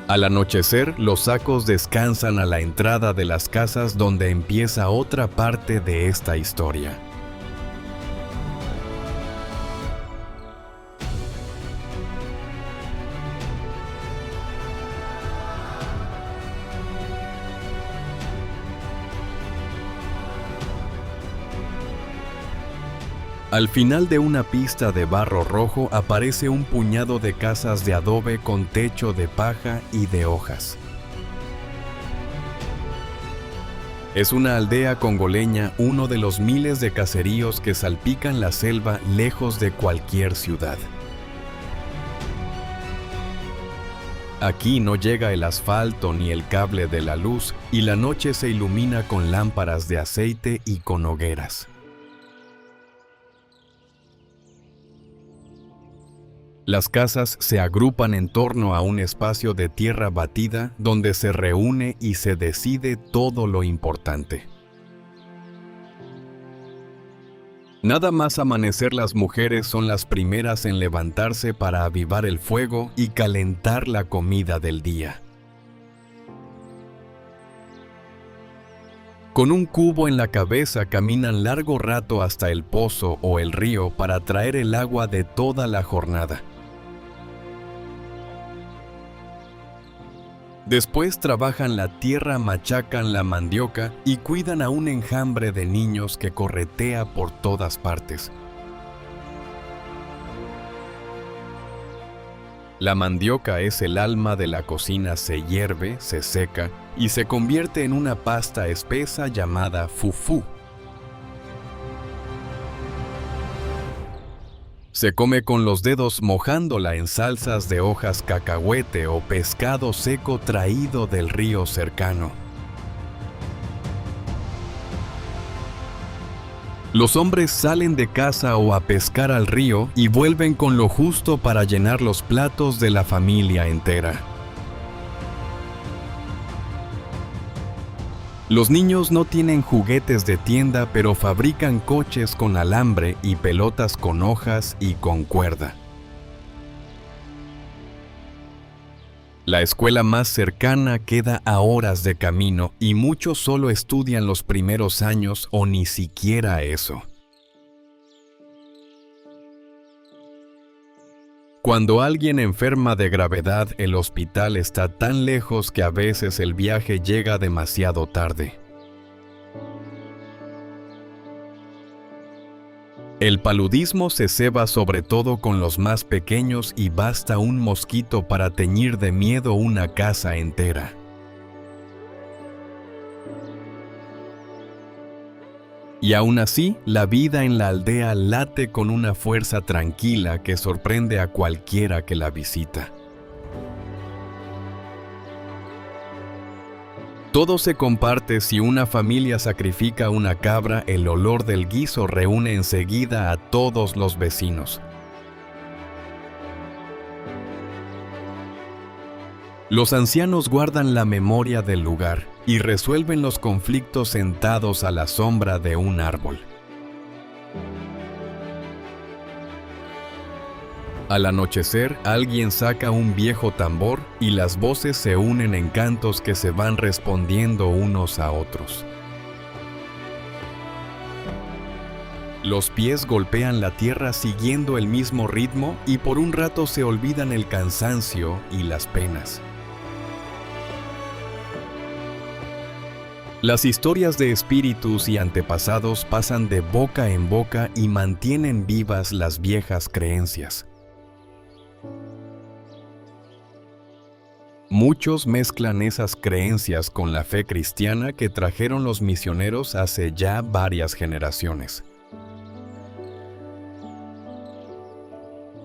Al anochecer, los sacos descansan a la entrada de las casas, donde empieza otra parte de esta historia. Al final de una pista de barro rojo aparece un puñado de casas de adobe con techo de paja y de hojas. Es una aldea congoleña, uno de los miles de caseríos que salpican la selva lejos de cualquier ciudad. Aquí no llega el asfalto ni el cable de la luz, y la noche se ilumina con lámparas de aceite y con hogueras. Las casas se agrupan en torno a un espacio de tierra batida donde se reúne y se decide todo lo importante. Nada más amanecer, las mujeres son las primeras en levantarse para avivar el fuego y calentar la comida del día. Con un cubo en la cabeza caminan largo rato hasta el pozo o el río para traer el agua de toda la jornada. Después trabajan la tierra, machacan la mandioca y cuidan a un enjambre de niños que corretea por todas partes. La mandioca es el alma de la cocina. Se hierve, se seca y se convierte en una pasta espesa llamada fufú. Se come con los dedos, mojándola en salsas de hojas cacahuete o pescado seco traído del río cercano. Los hombres salen de caza o a pescar al río y vuelven con lo justo para llenar los platos de la familia entera. Los niños no tienen juguetes de tienda, pero fabrican coches con alambre y pelotas con hojas y con cuerda. La escuela más cercana queda a horas de camino y muchos solo estudian los primeros años o ni siquiera eso. Cuando alguien enferma de gravedad, el hospital está tan lejos que a veces el viaje llega demasiado tarde. El paludismo se ceba sobre todo con los más pequeños y basta un mosquito para teñir de miedo una casa entera. Y aún así, la vida en la aldea late con una fuerza tranquila que sorprende a cualquiera que la visita. Todo se comparte. Si una familia sacrifica una cabra, el olor del guiso reúne enseguida a todos los vecinos. Los ancianos guardan la memoria del lugar y resuelven los conflictos sentados a la sombra de un árbol. Al anochecer, alguien saca un viejo tambor y las voces se unen en cantos que se van respondiendo unos a otros. Los pies golpean la tierra siguiendo el mismo ritmo y por un rato se olvidan el cansancio y las penas. Las historias de espíritus y antepasados pasan de boca en boca y mantienen vivas las viejas creencias. Muchos mezclan esas creencias con la fe cristiana que trajeron los misioneros hace ya varias generaciones.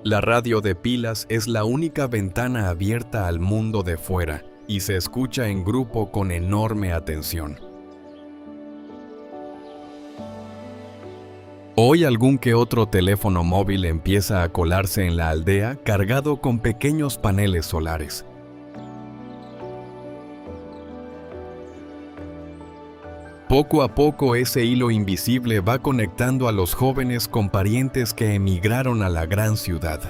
La radio de pilas es la única ventana abierta al mundo de fuera y se escucha en grupo con enorme atención. Hoy algún que otro teléfono móvil empieza a colarse en la aldea cargado con pequeños paneles solares. Poco a poco ese hilo invisible va conectando a los jóvenes con parientes que emigraron a la gran ciudad.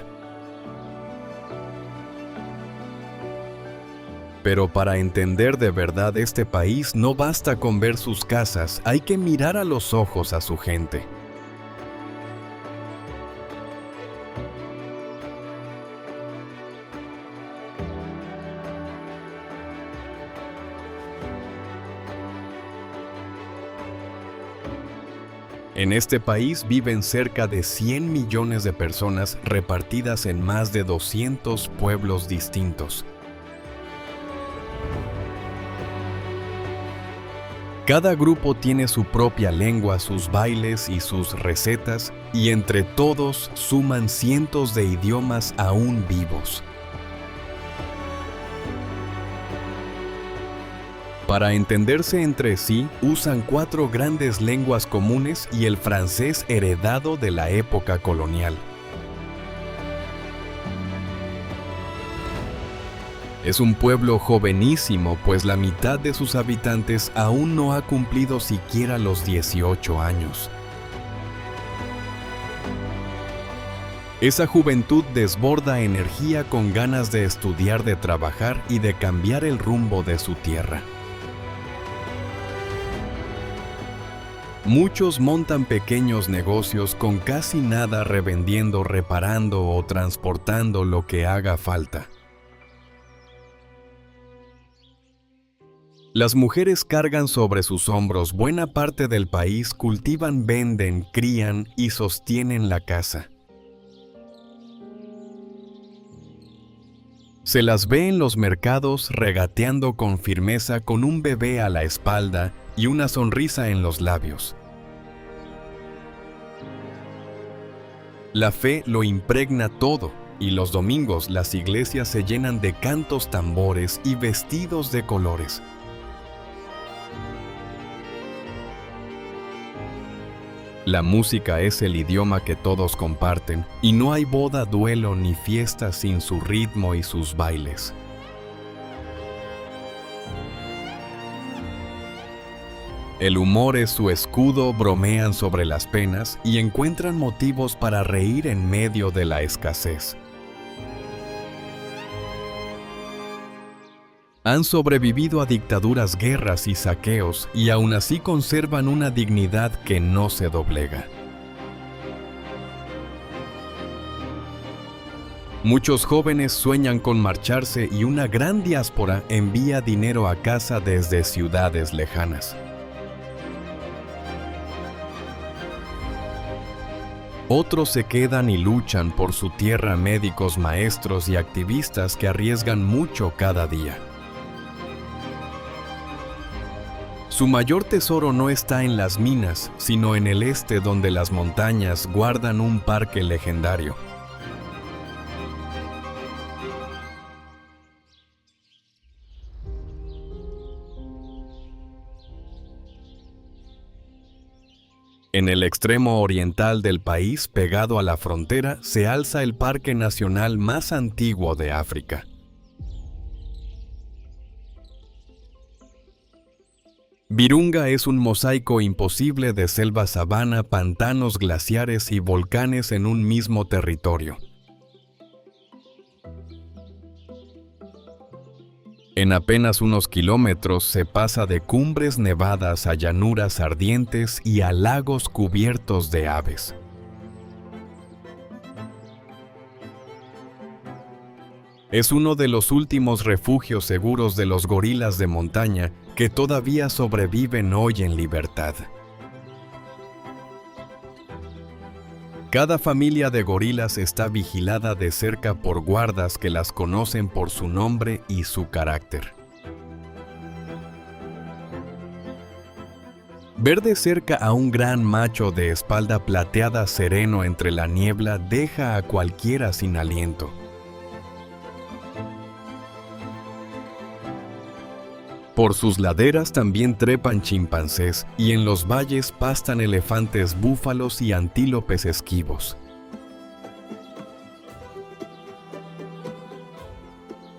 Pero para entender de verdad este país no basta con ver sus casas, hay que mirar a los ojos a su gente. En este país viven cerca de 100 millones de personas repartidas en más de 200 pueblos distintos. Cada grupo tiene su propia lengua, sus bailes y sus recetas, y entre todos suman cientos de idiomas aún vivos. Para entenderse entre sí, usan 4 grandes lenguas comunes y el francés heredado de la época colonial. Es un pueblo jovenísimo, pues la mitad de sus habitantes aún no ha cumplido siquiera los 18 años. Esa juventud desborda energía con ganas de estudiar, de trabajar y de cambiar el rumbo de su tierra. Muchos montan pequeños negocios con casi nada, revendiendo, reparando o transportando lo que haga falta. Las mujeres cargan sobre sus hombros buena parte del país, cultivan, venden, crían y sostienen la casa. Se las ve en los mercados regateando con firmeza con un bebé a la espalda y una sonrisa en los labios. La fe lo impregna todo y los domingos las iglesias se llenan de cantos, tambores y vestidos de colores. La música es el idioma que todos comparten y no hay boda, duelo ni fiesta sin su ritmo y sus bailes. El humor es su escudo, bromean sobre las penas y encuentran motivos para reír en medio de la escasez. Han sobrevivido a dictaduras, guerras y saqueos y aún así conservan una dignidad que no se doblega. Muchos jóvenes sueñan con marcharse y una gran diáspora envía dinero a casa desde ciudades lejanas. Otros se quedan y luchan por su tierra, médicos, maestros y activistas que arriesgan mucho cada día. Su mayor tesoro no está en las minas, sino en el este, donde las montañas guardan un parque legendario. En el extremo oriental del país, pegado a la frontera, se alza el parque nacional más antiguo de África. Virunga es un mosaico imposible de selva sabana, pantanos, glaciares y volcanes en un mismo territorio. En apenas unos kilómetros se pasa de cumbres nevadas a llanuras ardientes y a lagos cubiertos de aves. Es uno de los últimos refugios seguros de los gorilas de montaña que todavía sobreviven hoy en libertad. Cada familia de gorilas está vigilada de cerca por guardas que las conocen por su nombre y su carácter. Ver de cerca a un gran macho de espalda plateada sereno entre la niebla deja a cualquiera sin aliento. Por sus laderas también trepan chimpancés y en los valles pastan elefantes, búfalos y antílopes esquivos.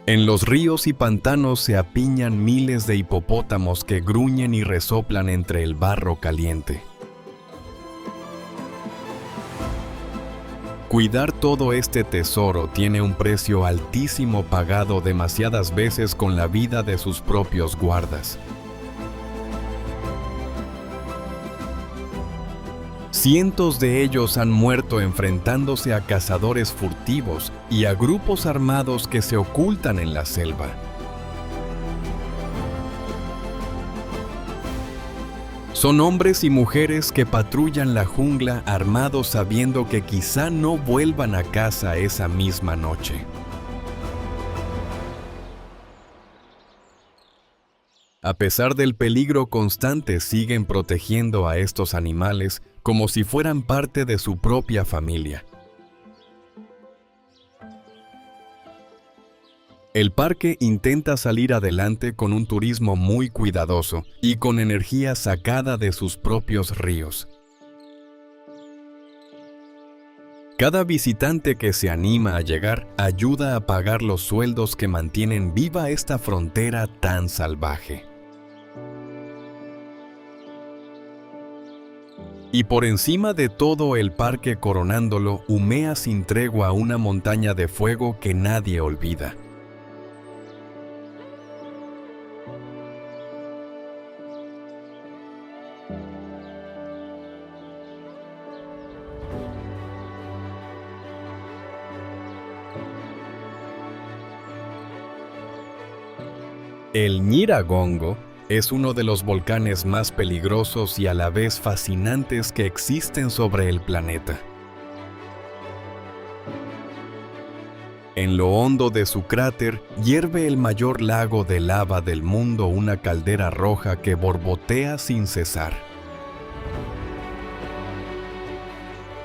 En los ríos y pantanos se apiñan miles de hipopótamos que gruñen y resoplan entre el barro caliente. Cuidar todo este tesoro tiene un precio altísimo pagado demasiadas veces con la vida de sus propios guardas. Cientos de ellos han muerto enfrentándose a cazadores furtivos y a grupos armados que se ocultan en la selva. Son hombres y mujeres que patrullan la jungla armados sabiendo que quizá no vuelvan a casa esa misma noche. A pesar del peligro constante, siguen protegiendo a estos animales como si fueran parte de su propia familia. El parque intenta salir adelante con un turismo muy cuidadoso y con energía sacada de sus propios ríos. Cada visitante que se anima a llegar ayuda a pagar los sueldos que mantienen viva esta frontera tan salvaje. Y por encima de todo el parque coronándolo, humea sin tregua una montaña de fuego que nadie olvida. El Nyiragongo es uno de los volcanes más peligrosos y a la vez fascinantes que existen sobre el planeta. En lo hondo de su cráter hierve el mayor lago de lava del mundo, una caldera roja que borbotea sin cesar.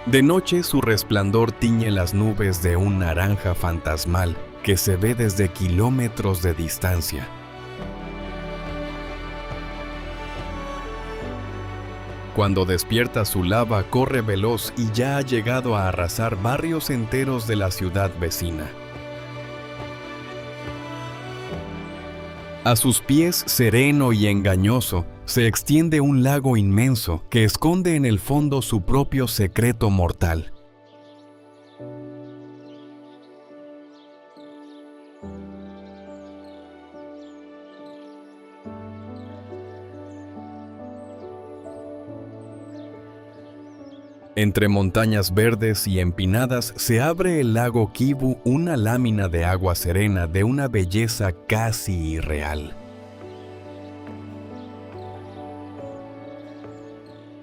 De noche su resplandor tiñe las nubes de un naranja fantasmal que se ve desde kilómetros de distancia. Cuando despierta su lava, corre veloz y ya ha llegado a arrasar barrios enteros de la ciudad vecina. A sus pies, sereno y engañoso, se extiende un lago inmenso que esconde en el fondo su propio secreto mortal. Entre montañas verdes y empinadas se abre el lago Kivu, una lámina de agua serena de una belleza casi irreal.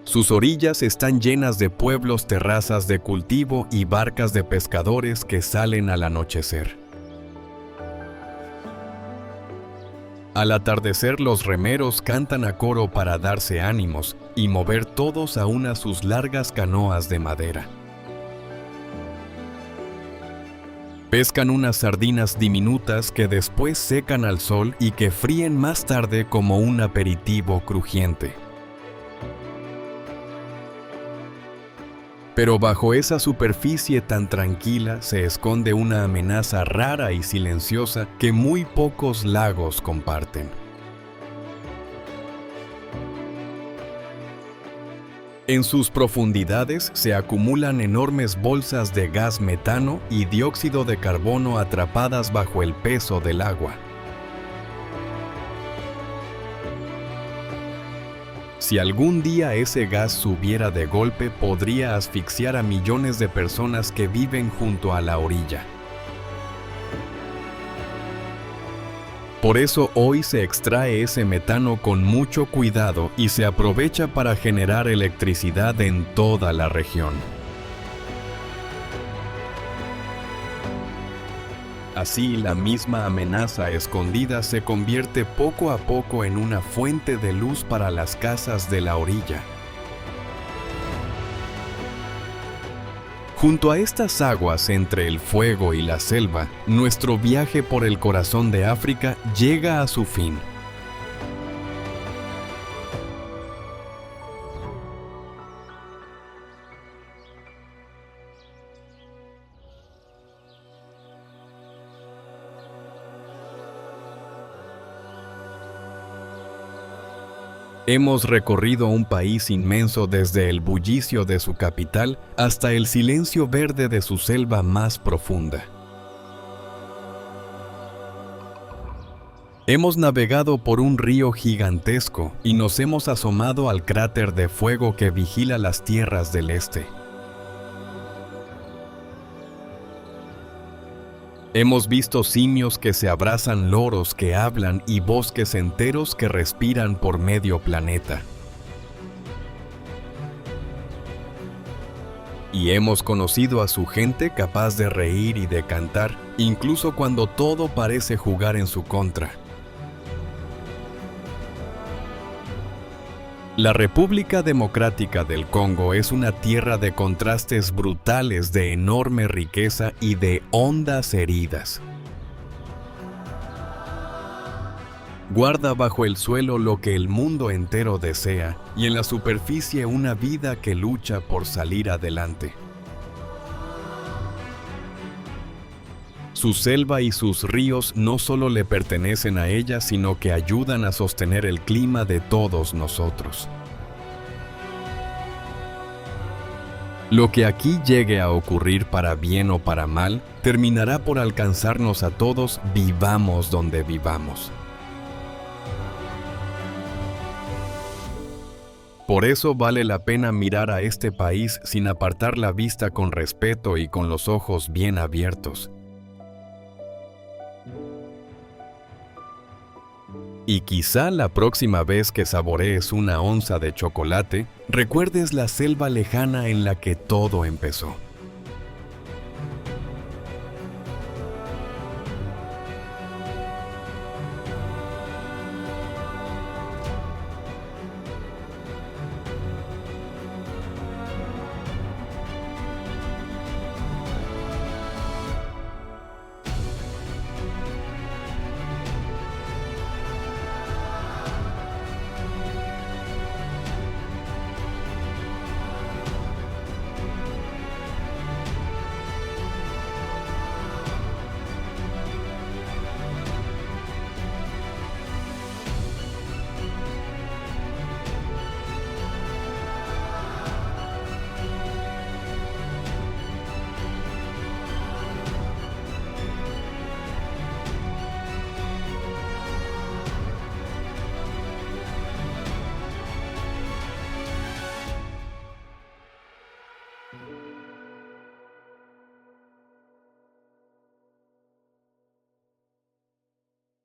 Sus orillas están llenas de pueblos, terrazas de cultivo y barcas de pescadores que salen al anochecer. Al atardecer, los remeros cantan a coro para darse ánimos y mover todos a una sus largas canoas de madera. Pescan unas sardinas diminutas que después secan al sol y que fríen más tarde como un aperitivo crujiente. Pero bajo esa superficie tan tranquila se esconde una amenaza rara y silenciosa que muy pocos lagos comparten. En sus profundidades se acumulan enormes bolsas de gas metano y dióxido de carbono atrapadas bajo el peso del agua. Si algún día ese gas subiera de golpe, podría asfixiar a millones de personas que viven junto a la orilla. Por eso hoy se extrae ese metano con mucho cuidado y se aprovecha para generar electricidad en toda la región. Así, la misma amenaza escondida se convierte poco a poco en una fuente de luz para las casas de la orilla. Junto a estas aguas, entre el fuego y la selva, nuestro viaje por el corazón de África llega a su fin. Hemos recorrido un país inmenso desde el bullicio de su capital hasta el silencio verde de su selva más profunda. Hemos navegado por un río gigantesco y nos hemos asomado al cráter de fuego que vigila las tierras del este. Hemos visto simios que se abrazan, loros que hablan y bosques enteros que respiran por medio planeta. Y hemos conocido a su gente capaz de reír y de cantar, incluso cuando todo parece jugar en su contra. La República Democrática del Congo es una tierra de contrastes brutales, de enorme riqueza y de hondas heridas. Guarda bajo el suelo lo que el mundo entero desea y en la superficie una vida que lucha por salir adelante. Su selva y sus ríos no solo le pertenecen a ella, sino que ayudan a sostener el clima de todos nosotros. Lo que aquí llegue a ocurrir para bien o para mal, terminará por alcanzarnos a todos, vivamos donde vivamos. Por eso vale la pena mirar a este país sin apartar la vista, con respeto y con los ojos bien abiertos. Y quizá la próxima vez que saborees una onza de chocolate, recuerdes la selva lejana en la que todo empezó.